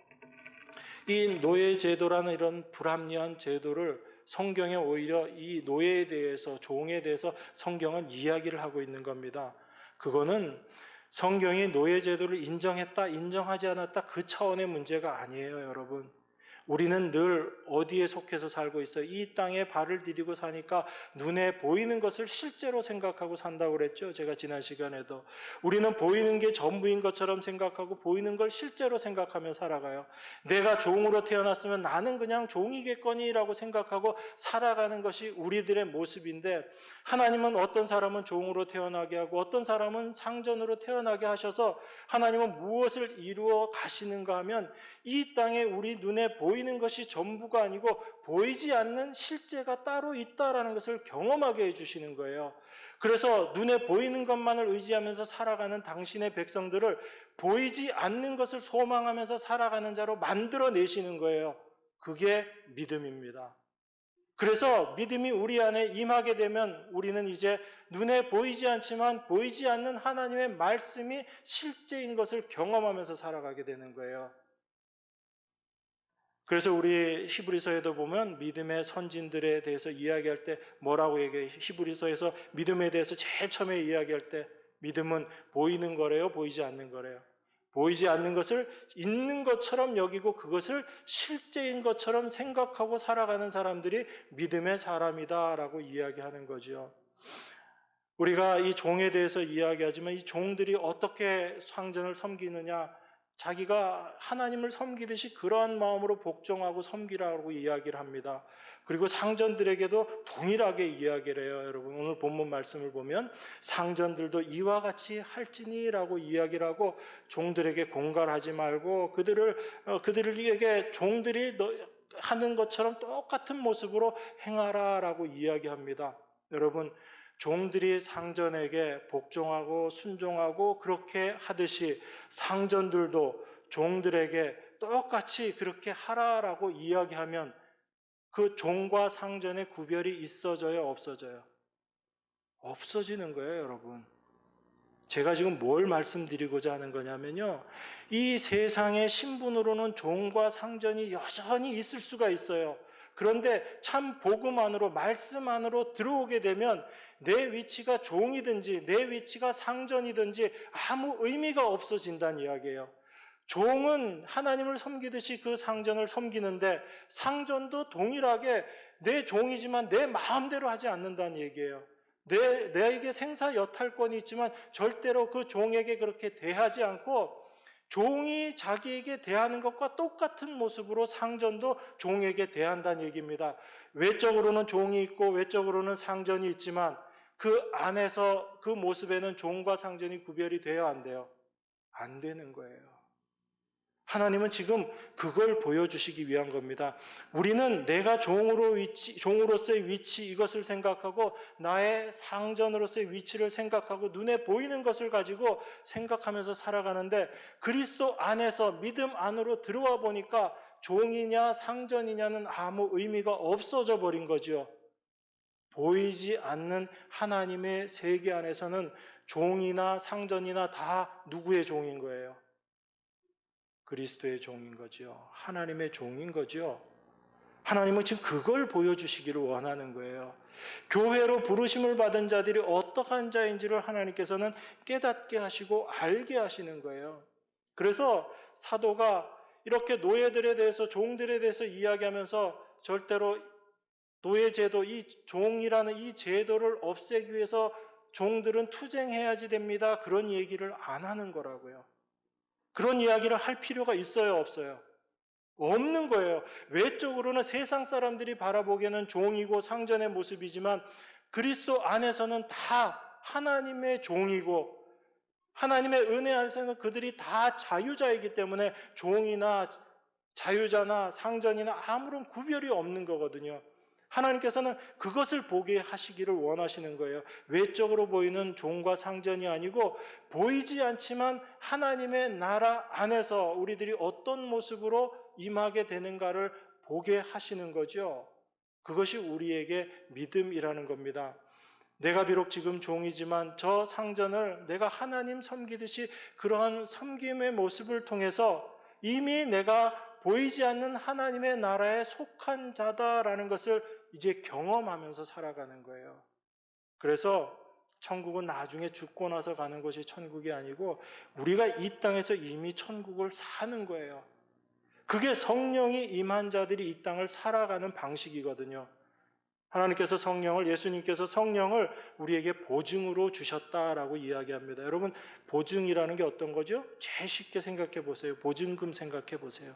이 노예 제도라는 이런 불합리한 제도를 성경에 오히려 이 노예에 대해서 종에 대해서 성경은 이야기를 하고 있는 겁니다. 그거는 성경이 노예 제도를 인정했다 인정하지 않았다 그 차원의 문제가 아니에요, 여러분. 우리는 늘 어디에 속해서 살고 있어요? 이 땅에 발을 디디고 사니까 눈에 보이는 것을 실제로 생각하고 산다고 그랬죠. 제가 지난 시간에도. 우리는 보이는 게 전부인 것처럼 생각하고 보이는 걸 실제로 생각하며 살아가요. 내가 종으로 태어났으면 나는 그냥 종이겠거니라고 생각하고 살아가는 것이 우리들의 모습인데 하나님은 어떤 사람은 종으로 태어나게 하고 어떤 사람은 상전으로 태어나게 하셔서 하나님은 무엇을 이루어 가시는가 하면 이 땅에 우리 눈에 보이는 것이 전부가 아니고 보이지 않는 실제가 따로 있다라는 것을 경험하게 해주시는 거예요. 그래서 눈에 보이는 것만을 의지하면서 살아가는 당신의 백성들을 보이지 않는 것을 소망하면서 살아가는 자로 만들어내시는 거예요. 그게 믿음입니다. 그래서 믿음이 우리 안에 임하게 되면 우리는 이제 눈에 보이지 않지만 보이지 않는 하나님의 말씀이 실제인 것을 경험하면서 살아가게 되는 거예요. 그래서 우리 히브리서에도 보면 믿음의 선진들에 대해서 이야기할 때 뭐라고 얘기해요? 히브리서에서 믿음에 대해서 제일 처음에 이야기할 때 믿음은 보이는 거래요? 보이지 않는 거래요? 보이지 않는 것을 있는 것처럼 여기고 그것을 실제인 것처럼 생각하고 살아가는 사람들이 믿음의 사람이다라고 이야기하는 거죠. 우리가 이 종에 대해서 이야기하지만 이 종들이 어떻게 상전을 섬기느냐, 자기가 하나님을 섬기듯이 그러한 마음으로 복종하고 섬기라고 이야기를 합니다. 그리고 상전들에게도 동일하게 이야기를 해요. 여러분, 오늘 본문 말씀을 보면 상전들도 이와 같이 할지니라고 이야기를 하고 종들에게 공갈하지 말고 그들에게 종들이 하는 것처럼 똑같은 모습으로 행하라라고 이야기합니다. 여러분, 종들이 상전에게 복종하고 순종하고 그렇게 하듯이 상전들도 종들에게 똑같이 그렇게 하라라고 이야기하면 그 종과 상전의 구별이 있어져요, 없어져요? 없어지는 거예요, 여러분. 제가 지금 뭘 말씀드리고자 하는 거냐면요, 이 세상의 신분으로는 종과 상전이 여전히 있을 수가 있어요. 그런데 참 복음 안으로, 말씀 안으로 들어오게 되면 내 위치가 종이든지 내 위치가 상전이든지 아무 의미가 없어진다는 이야기예요. 종은 하나님을 섬기듯이 그 상전을 섬기는데 상전도 동일하게 내 종이지만 내 마음대로 하지 않는다는 얘기예요. 내에게 생사 여탈권이 있지만 절대로 그 종에게 그렇게 대하지 않고 종이 자기에게 대하는 것과 똑같은 모습으로 상전도 종에게 대한다는 얘기입니다. 외적으로는 종이 있고 외적으로는 상전이 있지만 그 안에서 그 모습에는 종과 상전이 구별이 돼야 안 돼요? 안 되는 거예요. 하나님은 지금 그걸 보여주시기 위한 겁니다. 우리는 내가 종으로서의 위치 이것을 생각하고 나의 상전으로서의 위치를 생각하고 눈에 보이는 것을 가지고 생각하면서 살아가는데 그리스도 안에서 믿음 안으로 들어와 보니까 종이냐 상전이냐는 아무 의미가 없어져 버린 거죠. 보이지 않는 하나님의 세계 안에서는 종이나 상전이나 다 누구의 종인 거예요? 그리스도의 종인 거죠. 하나님의 종인 거죠. 하나님은 지금 그걸 보여주시기를 원하는 거예요. 교회로 부르심을 받은 자들이 어떠한 자인지를 하나님께서는 깨닫게 하시고 알게 하시는 거예요. 그래서 사도가 이렇게 노예들에 대해서, 종들에 대해서 이야기하면서 절대로 노예제도, 이 종이라는 이 제도를 없애기 위해서 종들은 투쟁해야지 됩니다, 그런 얘기를 안 하는 거라고요. 그런 이야기를 할 필요가 있어요, 없어요? 없는 거예요. 외적으로는 세상 사람들이 바라보기에는 종이고 상전의 모습이지만 그리스도 안에서는 다 하나님의 종이고 하나님의 은혜 안에서는 그들이 다 자유자이기 때문에 종이나 자유자나 상전이나 아무런 구별이 없는 거거든요. 하나님께서는 그것을 보게 하시기를 원하시는 거예요. 외적으로 보이는 종과 상전이 아니고 보이지 않지만 하나님의 나라 안에서 우리들이 어떤 모습으로 임하게 되는가를 보게 하시는 거죠. 그것이 우리에게 믿음이라는 겁니다. 내가 비록 지금 종이지만 저 상전을 내가 하나님 섬기듯이 그러한 섬김의 모습을 통해서 이미 내가 보이지 않는 하나님의 나라에 속한 자다라는 것을 이제 경험하면서 살아가는 거예요. 그래서 천국은 나중에 죽고 나서 가는 것이 천국이 아니고 우리가 이 땅에서 이미 천국을 사는 거예요. 그게 성령이 임한 자들이 이 땅을 살아가는 방식이거든요. 하나님께서 예수님께서 성령을 우리에게 보증으로 주셨다라고 이야기합니다. 여러분, 보증이라는 게 어떤 거죠? 제일 쉽게 생각해 보세요. 보증금 생각해 보세요.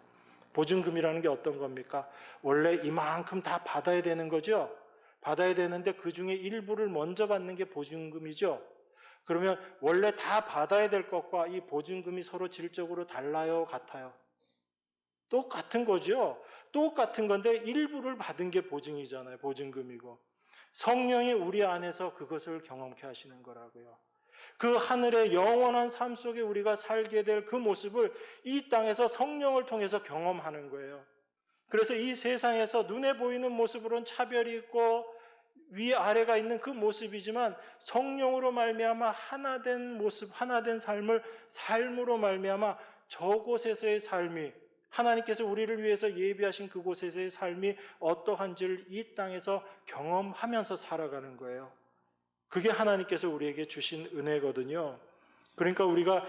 보증금이라는 게 어떤 겁니까? 원래 이만큼 다 받아야 되는 거죠? 받아야 되는데 그 중에 일부를 먼저 받는 게 보증금이죠? 그러면 원래 다 받아야 될 것과 이 보증금이 서로 질적으로 달라요? 같아요? 똑같은 거죠? 똑같은 건데 일부를 받은 게 보증이잖아요. 보증금이고. 성령이 우리 안에서 그것을 경험케 하시는 거라고요. 그 하늘의 영원한 삶 속에 우리가 살게 될 그 모습을 이 땅에서 성령을 통해서 경험하는 거예요. 그래서 이 세상에서 눈에 보이는 모습으로는 차별이 있고 위아래가 있는 그 모습이지만 성령으로 말미암아 하나된 모습, 하나된 삶으로 말미암아 저곳에서의 삶이, 하나님께서 우리를 위해서 예비하신 그곳에서의 삶이 어떠한지를 이 땅에서 경험하면서 살아가는 거예요. 그게 하나님께서 우리에게 주신 은혜거든요. 그러니까 우리가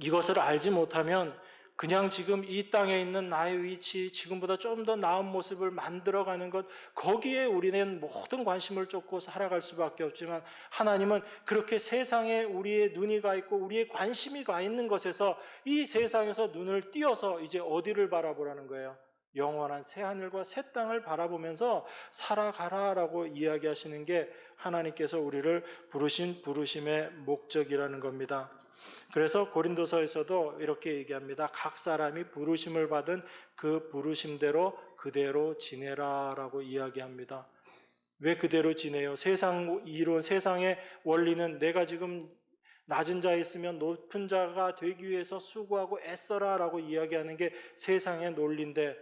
이것을 알지 못하면 그냥 지금 이 땅에 있는 나의 위치, 지금보다 좀 더 나은 모습을 만들어가는 것, 거기에 우리는 모든 관심을 쫓고 살아갈 수밖에 없지만, 하나님은 그렇게 세상에 우리의 눈이 가 있고 우리의 관심이 가 있는 것에서, 이 세상에서 눈을 띄어서 이제 어디를 바라보라는 거예요? 영원한 새하늘과 새 땅을 바라보면서 살아가라라고 이야기하시는 게 하나님께서 우리를 부르신 부르심의 목적이라는 겁니다. 그래서 고린도서에서도 이렇게 얘기합니다. 각 사람이 부르심을 받은 그 부르심대로 그대로 지내라라고 이야기합니다. 왜 그대로 지내요? 세상 이론, 세상의 원리는 내가 지금 낮은 자에 있으면 높은 자가 되기 위해서 수고하고 애써라라고 이야기하는 게 세상의 논리인데,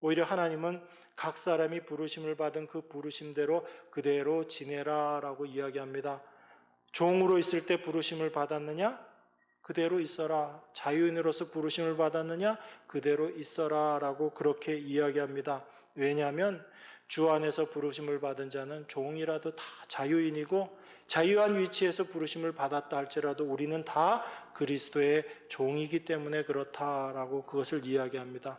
오히려 하나님은 각 사람이 부르심을 받은 그 부르심대로 그대로 지내라라고 이야기합니다. 종으로 있을 때 부르심을 받았느냐? 그대로 있어라. 자유인으로서 부르심을 받았느냐? 그대로 있어라 라고 그렇게 이야기합니다. 왜냐하면 주 안에서 부르심을 받은 자는 종이라도 다 자유인이고, 자유한 위치에서 부르심을 받았다 할지라도 우리는 다 그리스도의 종이기 때문에 그렇다라고 그것을 이야기합니다.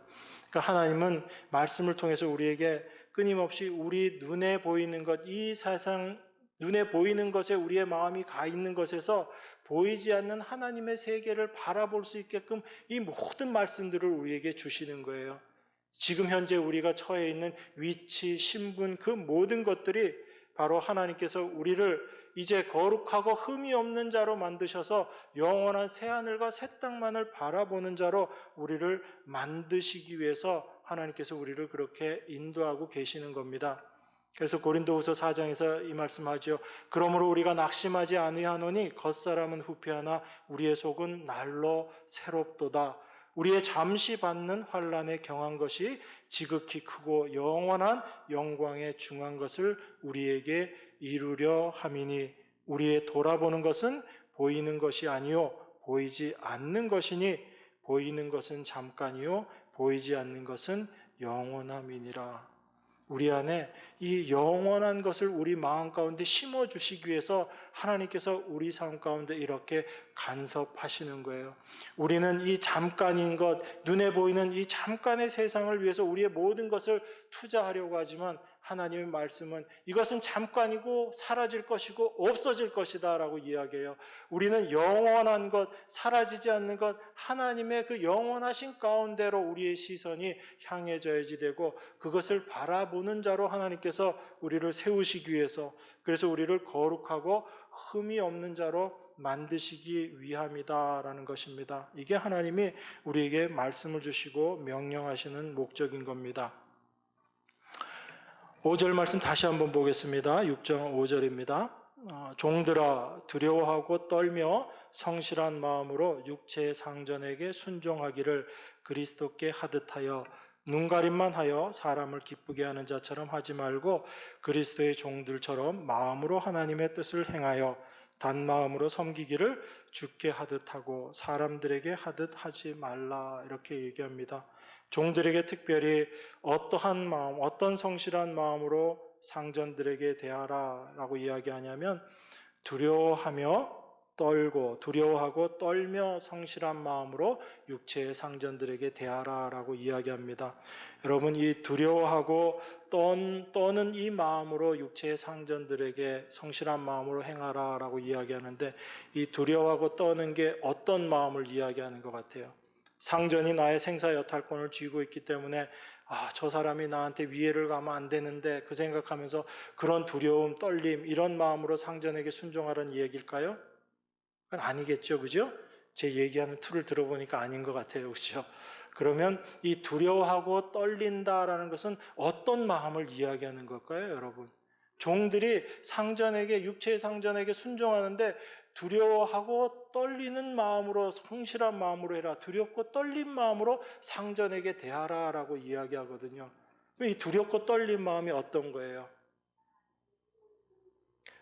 그러니까 하나님은 말씀을 통해서 우리에게 끊임없이 우리 눈에 보이는 것, 이 세상 눈에 보이는 것에 우리의 마음이 가 있는 것에서 보이지 않는 하나님의 세계를 바라볼 수 있게끔 이 모든 말씀들을 우리에게 주시는 거예요. 지금 현재 우리가 처해 있는 위치, 신분, 그 모든 것들이 바로 하나님께서 우리를 이제 거룩하고 흠이 없는 자로 만드셔서 영원한 새하늘과 새 땅만을 바라보는 자로 우리를 만드시기 위해서 하나님께서 우리를 그렇게 인도하고 계시는 겁니다. 그래서 고린도후서 4장에서 이 말씀하죠. 그러므로 우리가 낙심하지 아니하노니 겉사람은 후패하나 우리의 속은 날로 새롭도다. 우리의 잠시 받는 환난에 경한 것이 지극히 크고 영원한 영광에 중한 것을 우리에게 이루려 함이니, 우리의 돌아보는 것은 보이는 것이 아니요 보이지 않는 것이니, 보이는 것은 잠깐이요 보이지 않는 것은 영원함이니라. 우리 안에 이 영원한 것을 우리 마음 가운데 심어주시기 위해서 하나님께서 우리 삶 가운데 이렇게 간섭하시는 거예요. 우리는 이 잠깐인 것, 눈에 보이는 이 잠깐의 세상을 위해서 우리의 모든 것을 투자하려고 하지만, 하나님의 말씀은 이것은 잠깐이고 사라질 것이고 없어질 것이다 라고 이야기해요. 우리는 영원한 것, 사라지지 않는 것, 하나님의 그 영원하신 가운데로 우리의 시선이 향해져야지 되고, 그것을 바라보는 자로 하나님께서 우리를 세우시기 위해서, 그래서 우리를 거룩하고 흠이 없는 자로 만드시기 위함이다라는 것입니다. 이게 하나님이 우리에게 말씀을 주시고 명령하시는 목적인 겁니다. 5절 말씀 다시 한번 보겠습니다. 6장 5절입니다. 종들아 두려워하고 떨며 성실한 마음으로 육체의 상전에게 순종하기를 그리스도께 하듯하여 눈가림만 하여 사람을 기쁘게 하는 자처럼 하지 말고 그리스도의 종들처럼 마음으로 하나님의 뜻을 행하여 단마음으로 섬기기를 주께 하듯 하고 사람들에게 하듯 하지 말라, 이렇게 얘기합니다. 종들에게 특별히 어떠한 마음, 어떤 성실한 마음으로 상전들에게 대하라 라고 이야기하냐면, 두려워하고 떨며 성실한 마음으로 육체의 상전들에게 대하라 라고 이야기합니다. 여러분, 이 두려워하고 떠는 이 마음으로 육체의 상전들에게 성실한 마음으로 행하라 라고 이야기하는데, 이 두려워하고 떠는 게 어떤 마음을 이야기하는 것 같아요? 상전이 나의 생사여탈권을 쥐고 있기 때문에 저 사람이 나한테 위해를 가면 안 되는데, 그 생각하면서 그런 두려움, 떨림, 이런 마음으로 상전에게 순종하라는 얘기일까요? 그건 아니겠죠, 그죠? 제 얘기하는 틀을 들어보니까 아닌 것 같아요, 그죠? 그러면 이 두려워하고 떨린다라는 것은 어떤 마음을 이야기하는 걸까요, 여러분? 종들이 육체의 상전에게 순종하는데, 두려워하고 떨리는 마음으로, 성실한 마음으로 해라, 두렵고 떨린 마음으로 상전에게 대하라 라고 이야기하거든요. 이 두렵고 떨린 마음이 어떤 거예요?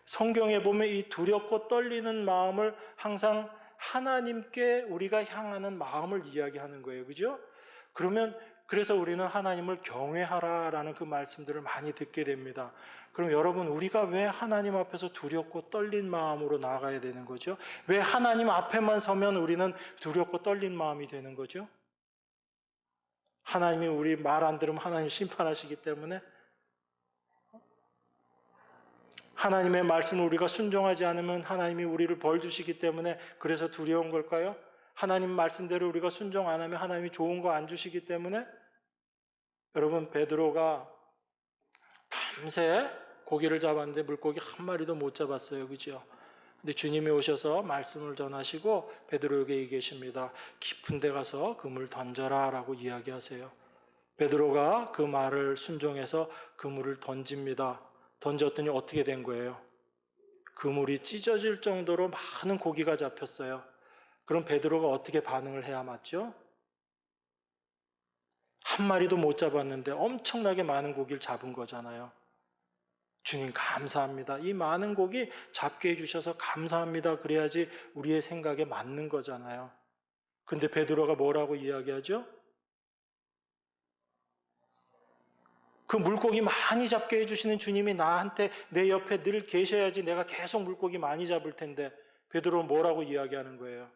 성경에 보면 이 두렵고 떨리는 마음을 항상 하나님께 우리가 향하는 마음을 이야기하는 거예요, 그죠? 그래서 우리는 하나님을 경외하라라는 그 말씀들을 많이 듣게 됩니다. 그럼 여러분, 우리가 왜 하나님 앞에서 두렵고 떨린 마음으로 나아가야 되는 거죠? 왜 하나님 앞에만 서면 우리는 두렵고 떨린 마음이 되는 거죠? 하나님이 우리 말 안 들으면 하나님 심판하시기 때문에, 하나님의 말씀을 우리가 순종하지 않으면 하나님이 우리를 벌 주시기 때문에 그래서 두려운 걸까요? 하나님 말씀대로 우리가 순종 안 하면 하나님이 좋은 거 안 주시기 때문에? 여러분, 베드로가 밤새 고기를 잡았는데 물고기 한 마리도 못 잡았어요. 그죠? 근데 주님이 오셔서 말씀을 전하시고 베드로에게 얘기하십니다. 깊은 데 가서 그물 던져라 라고 이야기하세요. 베드로가 그 말을 순종해서 그물을 던집니다. 던졌더니 어떻게 된 거예요? 그물이 찢어질 정도로 많은 고기가 잡혔어요. 그럼 베드로가 어떻게 반응을 해야 맞죠? 한 마리도 못 잡았는데 엄청나게 많은 고기를 잡은 거잖아요. 주님 감사합니다. 이 많은 고기 잡게 해주셔서 감사합니다. 그래야지 우리의 생각에 맞는 거잖아요. 근데 베드로가 뭐라고 이야기하죠? 그 물고기 많이 잡게 해주시는 주님이 나한테 내 옆에 늘 계셔야지 내가 계속 물고기 많이 잡을 텐데, 베드로는 뭐라고 이야기하는 거예요?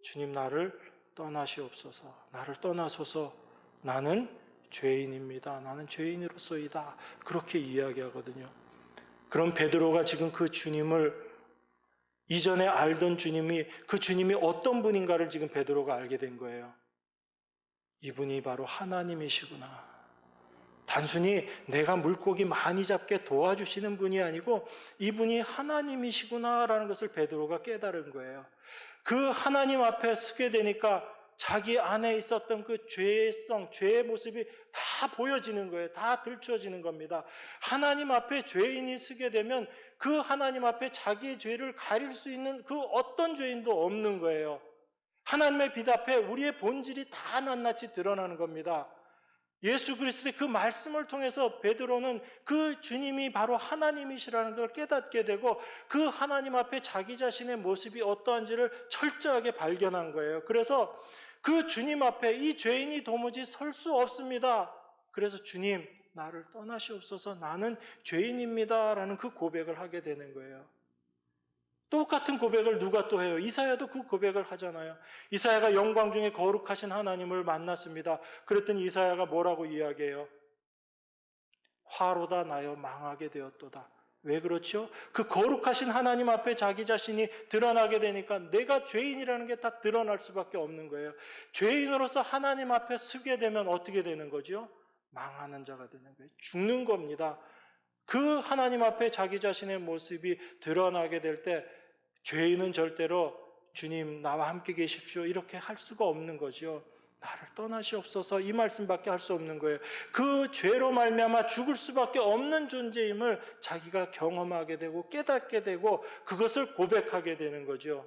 주님, 나를 떠나시옵소서. 나를 떠나소서. 나는 죄인입니다. 나는 죄인으로서이다. 그렇게 이야기하거든요. 그럼 베드로가 지금 그 주님을, 이전에 알던 주님이, 그 주님이 어떤 분인가를 지금 베드로가 알게 된 거예요. 이분이 바로 하나님이시구나. 단순히 내가 물고기 많이 잡게 도와주시는 분이 아니고 이분이 하나님이시구나라는 것을 베드로가 깨달은 거예요. 그 하나님 앞에 서게 되니까 자기 안에 있었던 그 죄의 모습이 다 보여지는 거예요. 다 들춰지는 겁니다. 하나님 앞에 죄인이 서게 되면 그 하나님 앞에 자기의 죄를 가릴 수 있는 그 어떤 죄인도 없는 거예요. 하나님의 빛 앞에 우리의 본질이 다 낱낱이 드러나는 겁니다. 예수 그리스도의 그 말씀을 통해서 베드로는 그 주님이 바로 하나님이시라는 걸 깨닫게 되고 그 하나님 앞에 자기 자신의 모습이 어떠한지를 철저하게 발견한 거예요. 그래서 그 주님 앞에 이 죄인이 도무지 설 수 없습니다. 그래서 주님, 나를 떠나시옵소서. 나는 죄인입니다. 라는 그 고백을 하게 되는 거예요. 똑같은 고백을 누가 또 해요? 이사야도 그 고백을 하잖아요. 이사야가 영광 중에 거룩하신 하나님을 만났습니다. 그랬더니 이사야가 뭐라고 이야기해요? 화로다 나여 망하게 되었도다. 왜 그렇죠? 그 거룩하신 하나님 앞에 자기 자신이 드러나게 되니까 내가 죄인이라는 게 다 드러날 수밖에 없는 거예요. 죄인으로서 하나님 앞에 서게 되면 어떻게 되는 거죠? 망하는 자가 되는 거예요. 죽는 겁니다. 그 하나님 앞에 자기 자신의 모습이 드러나게 될 때 죄인은 절대로 주님 나와 함께 계십시오 이렇게 할 수가 없는 거죠. 나를 떠나시옵소서 이 말씀밖에 할 수 없는 거예요. 그 죄로 말미암아 죽을 수밖에 없는 존재임을 자기가 경험하게 되고 깨닫게 되고 그것을 고백하게 되는 거죠.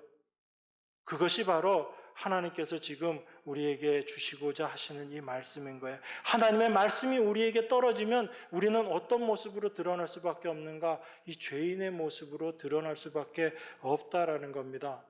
그것이 바로 하나님께서 지금 우리에게 주시고자 하시는 이 말씀인 거예요. 하나님의 말씀이 우리에게 떨어지면 우리는 어떤 모습으로 드러날 수밖에 없는가? 이 죄인의 모습으로 드러날 수밖에 없다라는 겁니다.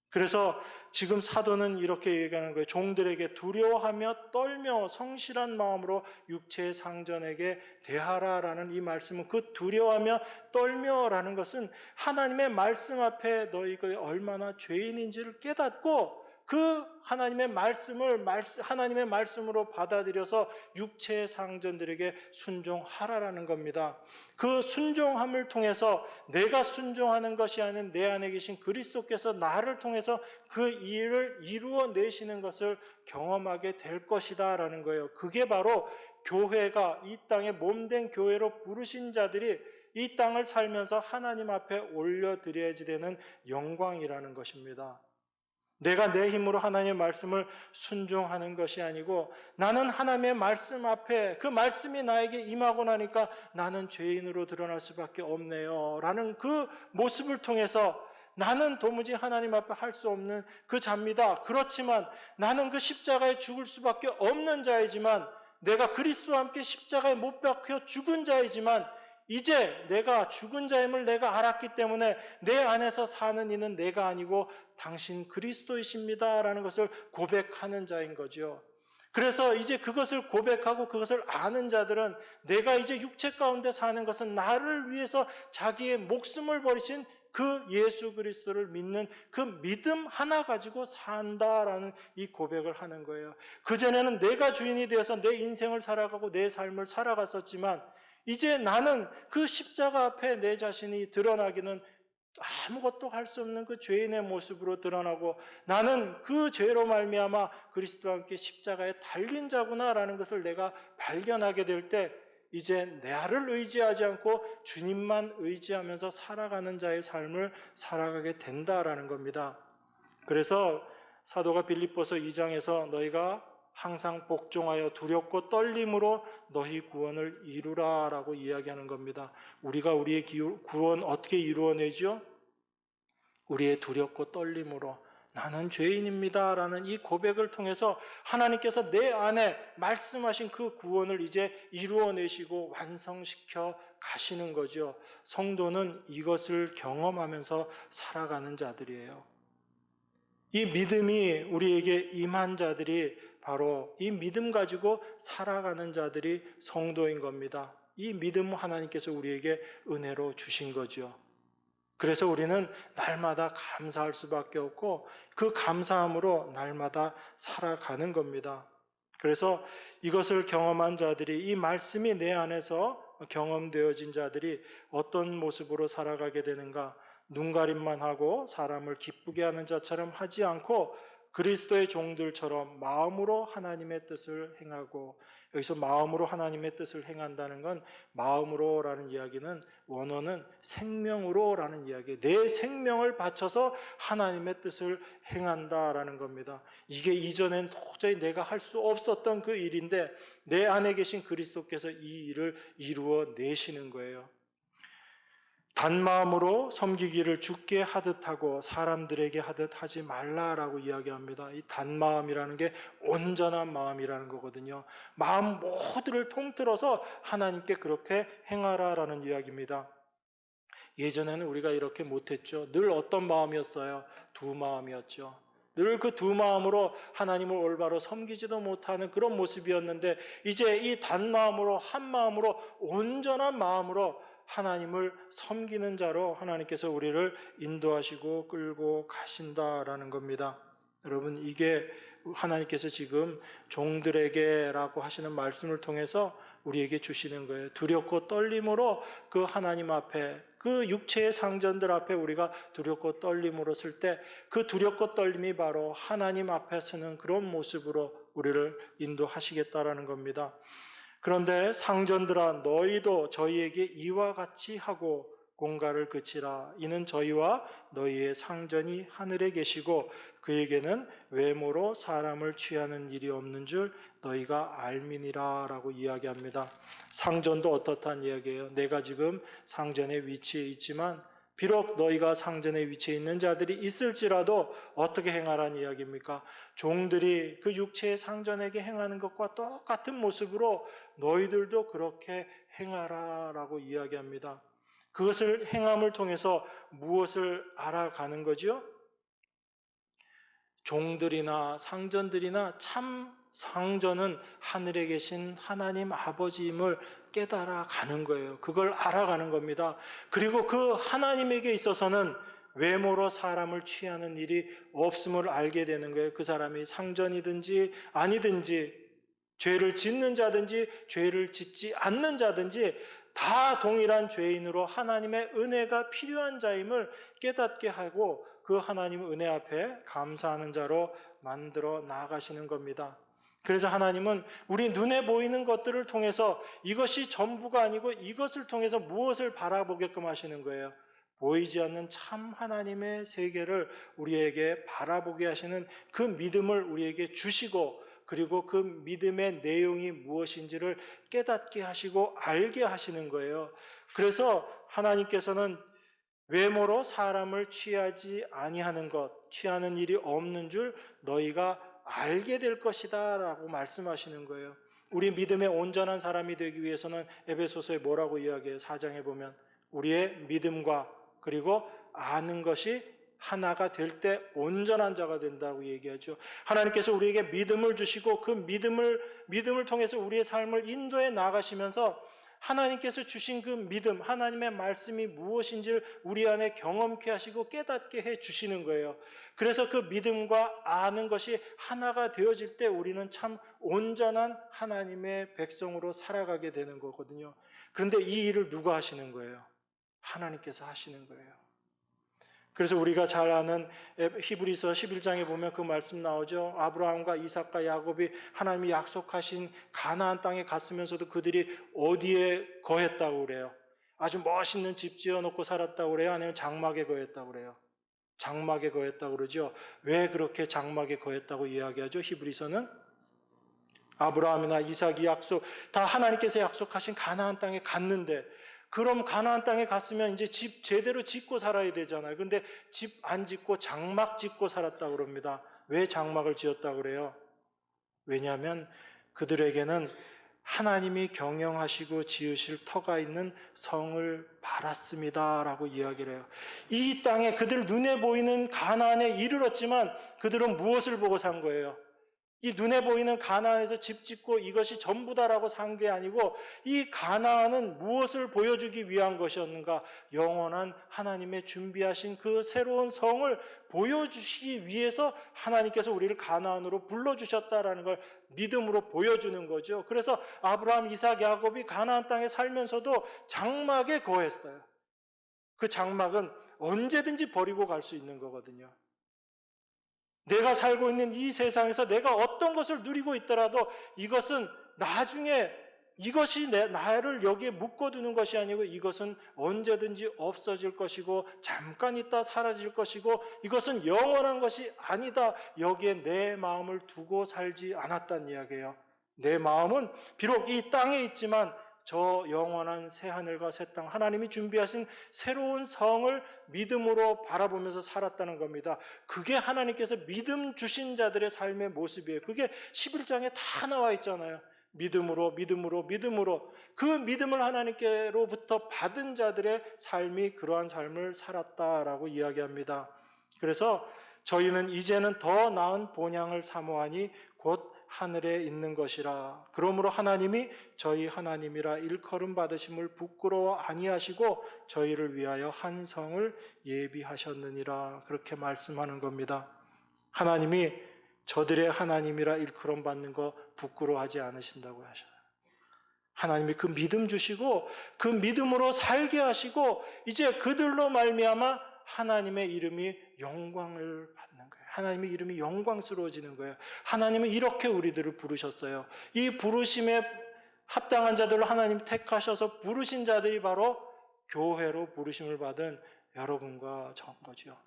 그래서 지금 사도는 이렇게 얘기하는 거예요. 종들에게 두려워하며 떨며 성실한 마음으로 육체의 상전에게 대하라라는 이 말씀은 그 두려워하며 떨며라는 것은 하나님의 말씀 앞에 너희가 얼마나 죄인인지를 깨닫고 그 하나님의 말씀을 하나님의 말씀으로 받아들여서 육체의 상전들에게 순종하라라는 겁니다. 그 순종함을 통해서 내가 순종하는 것이 아닌 내 안에 계신 그리스도께서 나를 통해서 그 일을 이루어내시는 것을 경험하게 될 것이다라는 거예요. 그게 바로 교회가 이 땅에 몸된 교회로 부르신 자들이 이 땅을 살면서 하나님 앞에 올려드려야지 되는 영광이라는 것입니다. 내가 내 힘으로 하나님의 말씀을 순종하는 것이 아니고 나는 하나님의 말씀 앞에 그 말씀이 나에게 임하고 나니까 나는 죄인으로 드러날 수밖에 없네요 라는 그 모습을 통해서 나는 도무지 하나님 앞에 할 수 없는 그 자입니다. 그렇지만 나는 그 십자가에 죽을 수밖에 없는 자이지만 내가 그리스도와 함께 십자가에 못 박혀 죽은 자이지만 이제 내가 죽은 자임을 내가 알았기 때문에 내 안에서 사는 이는 내가 아니고 당신 그리스도이십니다 라는 것을 고백하는 자인 거죠. 그래서 이제 그것을 고백하고 그것을 아는 자들은 내가 이제 육체 가운데 사는 것은 나를 위해서 자기의 목숨을 버리신 그 예수 그리스도를 믿는 그 믿음 하나 가지고 산다라는 이 고백을 하는 거예요. 그전에는 내가 주인이 되어서 내 인생을 살아가고 내 삶을 살아갔었지만 이제 나는 그 십자가 앞에 내 자신이 드러나기는 아무것도 할 수 없는 그 죄인의 모습으로 드러나고 나는 그 죄로 말미암아 그리스도와 함께 십자가에 달린 자구나라는 것을 내가 발견하게 될 때 이제 나를 의지하지 않고 주님만 의지하면서 살아가는 자의 삶을 살아가게 된다라는 겁니다. 그래서 사도가 빌립보서 2장에서 너희가 항상 복종하여 두렵고 떨림으로 너희 구원을 이루라라고 이야기하는 겁니다. 우리가 우리의 구원 어떻게 이루어내죠? 우리의 두렵고 떨림으로 나는 죄인입니다 라는 이 고백을 통해서 하나님께서 내 안에 말씀하신 그 구원을 이제 이루어내시고 완성시켜 가시는 거죠. 성도는 이것을 경험하면서 살아가는 자들이에요. 이 믿음이 우리에게 임한 자들이 바로 이 믿음 가지고 살아가는 자들이 성도인 겁니다. 이 믿음 하나님께서 우리에게 은혜로 주신 거죠. 그래서 우리는 날마다 감사할 수밖에 없고 그 감사함으로 날마다 살아가는 겁니다. 그래서 이것을 경험한 자들이, 이 말씀이 내 안에서 경험되어진 자들이 어떤 모습으로 살아가게 되는가? 눈가림만 하고 사람을 기쁘게 하는 자처럼 하지 않고 그리스도의 종들처럼 마음으로 하나님의 뜻을 행하고, 여기서 마음으로 하나님의 뜻을 행한다는 건 마음으로라는 이야기는 원어는 생명으로라는 이야기예요. 내 생명을 바쳐서 하나님의 뜻을 행한다라는 겁니다. 이게 이전엔 도저히 내가 할 수 없었던 그 일인데 내 안에 계신 그리스도께서 이 일을 이루어 내시는 거예요. 단마음으로 섬기기를 주께 하듯 하고 사람들에게 하듯 하지 말라라고 이야기합니다. 이 단마음이라는 게 온전한 마음이라는 거거든요. 마음 모두를 통틀어서 하나님께 그렇게 행하라라는 이야기입니다. 예전에는 우리가 이렇게 못했죠. 늘 어떤 마음이었어요? 두 마음이었죠. 늘 그 두 마음으로 하나님을 올바로 섬기지도 못하는 그런 모습이었는데 이제 이 단마음으로, 한 마음으로, 온전한 마음으로 하나님을 섬기는 자로 하나님께서 우리를 인도하시고 끌고 가신다라는 겁니다. 여러분, 이게 하나님께서 지금 종들에게라고 하시는 말씀을 통해서 우리에게 주시는 거예요. 두렵고 떨림으로 그 하나님 앞에, 그 육체의 상전들 앞에 우리가 두렵고 떨림으로 쓸 때 그 두렵고 떨림이 바로 하나님 앞에 서는 그런 모습으로 우리를 인도하시겠다라는 겁니다. 그런데 상전들아, 너희도 저희에게 이와 같이 하고 공갈을 그치라. 이는 저희와 너희의 상전이 하늘에 계시고 그에게는 외모로 사람을 취하는 일이 없는 줄 너희가 알미니라 라고 이야기합니다. 상전도 어떻다는 이야기예요? 내가 지금 상전의 위치에 있지만 비록 너희가 상전의 위치에 있는 자들이 있을지라도 어떻게 행하라는 이야기입니까? 종들이 그 육체의 상전에게 행하는 것과 똑같은 모습으로 너희들도 그렇게 행하라라고 이야기합니다. 그것을 행함을 통해서 무엇을 알아가는 거죠? 종들이나 상전들이나 참 상전은 하늘에 계신 하나님 아버지임을 깨달아가는 거예요. 그걸 알아가는 겁니다. 그리고 그 하나님에게 있어서는 외모로 사람을 취하는 일이 없음을 알게 되는 거예요. 그 사람이 상전이든지 아니든지, 죄를 짓는 자든지 죄를 짓지 않는 자든지 다 동일한 죄인으로 하나님의 은혜가 필요한 자임을 깨닫게 하고 그 하나님의 은혜 앞에 감사하는 자로 만들어 나아가시는 겁니다. 그래서 하나님은 우리 눈에 보이는 것들을 통해서 이것이 전부가 아니고 이것을 통해서 무엇을 바라보게끔 하시는 거예요? 보이지 않는 참 하나님의 세계를 우리에게 바라보게 하시는 그 믿음을 우리에게 주시고, 그리고 그 믿음의 내용이 무엇인지를 깨닫게 하시고 알게 하시는 거예요. 그래서 하나님께서는 외모로 사람을 취하지 아니하는 것, 취하는 일이 없는 줄 너희가 알게 될 것이다 라고 말씀하시는 거예요. 우리 믿음의 온전한 사람이 되기 위해서는 에베소서에 뭐라고 이야기해요? 4장에 보면 우리의 믿음과 그리고 아는 것이 하나가 될 때 온전한 자가 된다고 얘기하죠. 하나님께서 우리에게 믿음을 주시고 그 믿음을 통해서 우리의 삶을 인도해 나가시면서 하나님께서 주신 그 믿음, 하나님의 말씀이 무엇인지를 우리 안에 경험케 하시고 깨닫게 해 주시는 거예요. 그래서 그 믿음과 아는 것이 하나가 되어질 때 우리는 참 온전한 하나님의 백성으로 살아가게 되는 거거든요. 그런데 이 일을 누가 하시는 거예요? 하나님께서 하시는 거예요. 그래서 우리가 잘 아는 히브리서 11장에 보면 그 말씀 나오죠. 아브라함과 이삭과 야곱이 하나님이 약속하신 가나안 땅에 갔으면서도 그들이 어디에 거했다고 그래요? 아주 멋있는 집 지어놓고 살았다고 그래요? 아니면 장막에 거했다고 그래요? 장막에 거했다고 그러죠. 왜 그렇게 장막에 거했다고 이야기하죠? 히브리서는 아브라함이나 이삭이 다 하나님께서 약속하신 가나안 땅에 갔는데, 그럼 가나안 땅에 갔으면 이제 집 제대로 짓고 살아야 되잖아요. 근데 집 안 짓고 장막 짓고 살았다고 그럽니다. 왜 장막을 지었다고 그래요? 왜냐하면 그들에게는 하나님이 경영하시고 지으실 터가 있는 성을 바랐습니다라고 이야기를 해요. 이 땅에 그들 눈에 보이는 가나안에 이르렀지만 그들은 무엇을 보고 산 거예요? 이 눈에 보이는 가나안에서 집 짓고 이것이 전부다라고 산 게 아니고, 이 가나안은 무엇을 보여주기 위한 것이었는가? 영원한 하나님의 준비하신 그 새로운 성을 보여주시기 위해서 하나님께서 우리를 가나안으로 불러주셨다라는 걸 믿음으로 보여주는 거죠. 그래서 아브라함, 이삭, 야곱이 가나안 땅에 살면서도 장막에 거했어요. 그 장막은 언제든지 버리고 갈 수 있는 거거든요. 내가 살고 있는 이 세상에서 내가 어떤 것을 누리고 있더라도 이것은 나중에, 이것이 나를 여기에 묶어두는 것이 아니고 이것은 언제든지 없어질 것이고 잠깐 있다 사라질 것이고 이것은 영원한 것이 아니다. 여기에 내 마음을 두고 살지 않았다는 이야기예요. 내 마음은 비록 이 땅에 있지만 저 영원한 새하늘과 새 땅, 하나님이 준비하신 새로운 성을 믿음으로 바라보면서 살았다는 겁니다. 그게 하나님께서 믿음 주신 자들의 삶의 모습이에요. 그게 11장에 다 나와 있잖아요. 믿음으로, 믿음으로, 믿음으로. 그 믿음을 하나님께로부터 받은 자들의 삶이 그러한 삶을 살았다라고 이야기합니다. 그래서 저희는 이제는 더 나은 본향을 사모하니 곧 하늘에 있는 것이라. 그러므로 하나님이 저희 하나님이라 일컬음 받으심을 부끄러워 아니하시고 저희를 위하여 한 성을 예비하셨느니라. 그렇게 말씀하는 겁니다. 하나님이 저들의 하나님이라 일컬음 받는 거 부끄러워하지 않으신다고 하셔요. 하나님이 그 믿음 주시고 그 믿음으로 살게 하시고 이제 그들로 말미암아 하나님의 이름이 영광을 받는 거예요. 하나님의 이름이 영광스러워지는 거예요. 하나님은 이렇게 우리들을 부르셨어요. 이 부르심에 합당한 자들로 하나님 택하셔서 부르신 자들이 바로 교회로 부르심을 받은 여러분과 저인 거죠.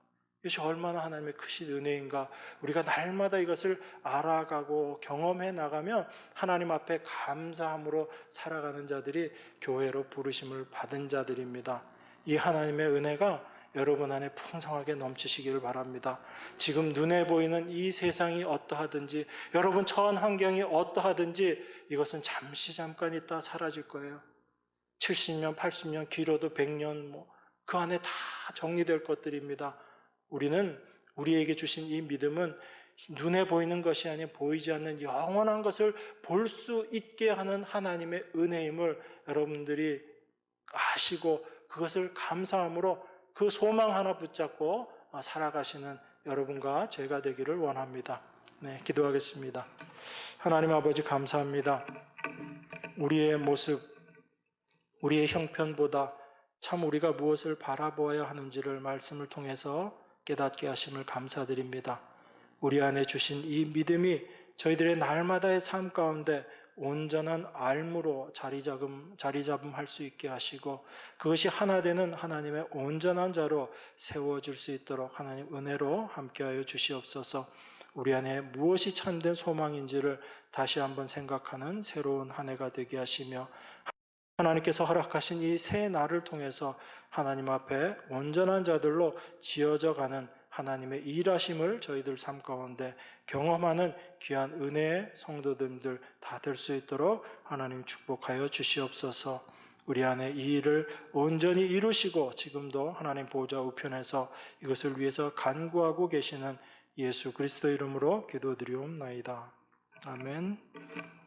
이것이 얼마나 하나님의 크신 은혜인가. 우리가 날마다 이것을 알아가고 경험해 나가면 하나님 앞에 감사함으로 살아가는 자들이 교회로 부르심을 받은 자들입니다. 이 하나님의 은혜가 여러분 안에 풍성하게 넘치시기를 바랍니다. 지금 눈에 보이는 이 세상이 어떠하든지, 여러분 처한 환경이 어떠하든지 이것은 잠깐 있다 사라질 거예요. 70년, 80년, 길어도 100년 그 안에 다 정리될 것들입니다. 우리는 우리에게 주신 이 믿음은 눈에 보이는 것이 아닌 보이지 않는 영원한 것을 볼 수 있게 하는 하나님의 은혜임을 여러분들이 아시고 그것을 감사함으로 그 소망 하나 붙잡고 살아가시는 여러분과 제가 되기를 원합니다. 네, 기도하겠습니다. 하나님 아버지 감사합니다. 우리의 모습, 우리의 형편보다 참 우리가 무엇을 바라보아야 하는지를 말씀을 통해서 깨닫게 하심을 감사드립니다. 우리 안에 주신 이 믿음이 저희들의 날마다의 삶 가운데 온전한 알무로 자리잡음할 수 있게 하시고 그것이 하나 되는 하나님의 온전한 자로 세워질 수 있도록 하나님 은혜로 함께하여 주시옵소서. 우리 안에 무엇이 참된 소망인지를 다시 한번 생각하는 새로운 한 해가 되게 하시며 하나님께서 허락하신 이 새 날을 통해서 하나님 앞에 온전한 자들로 지어져 가는 하나님의 일하심을 저희들 삶 가운데 경험하는 귀한 은혜의 성도들 다 될 수 있도록 하나님 축복하여 주시옵소서. 우리 안에 이 일을 온전히 이루시고 지금도 하나님 보좌 우편에서 이것을 위해서 간구하고 계시는 예수 그리스도 이름으로 기도드리옵나이다. 아멘.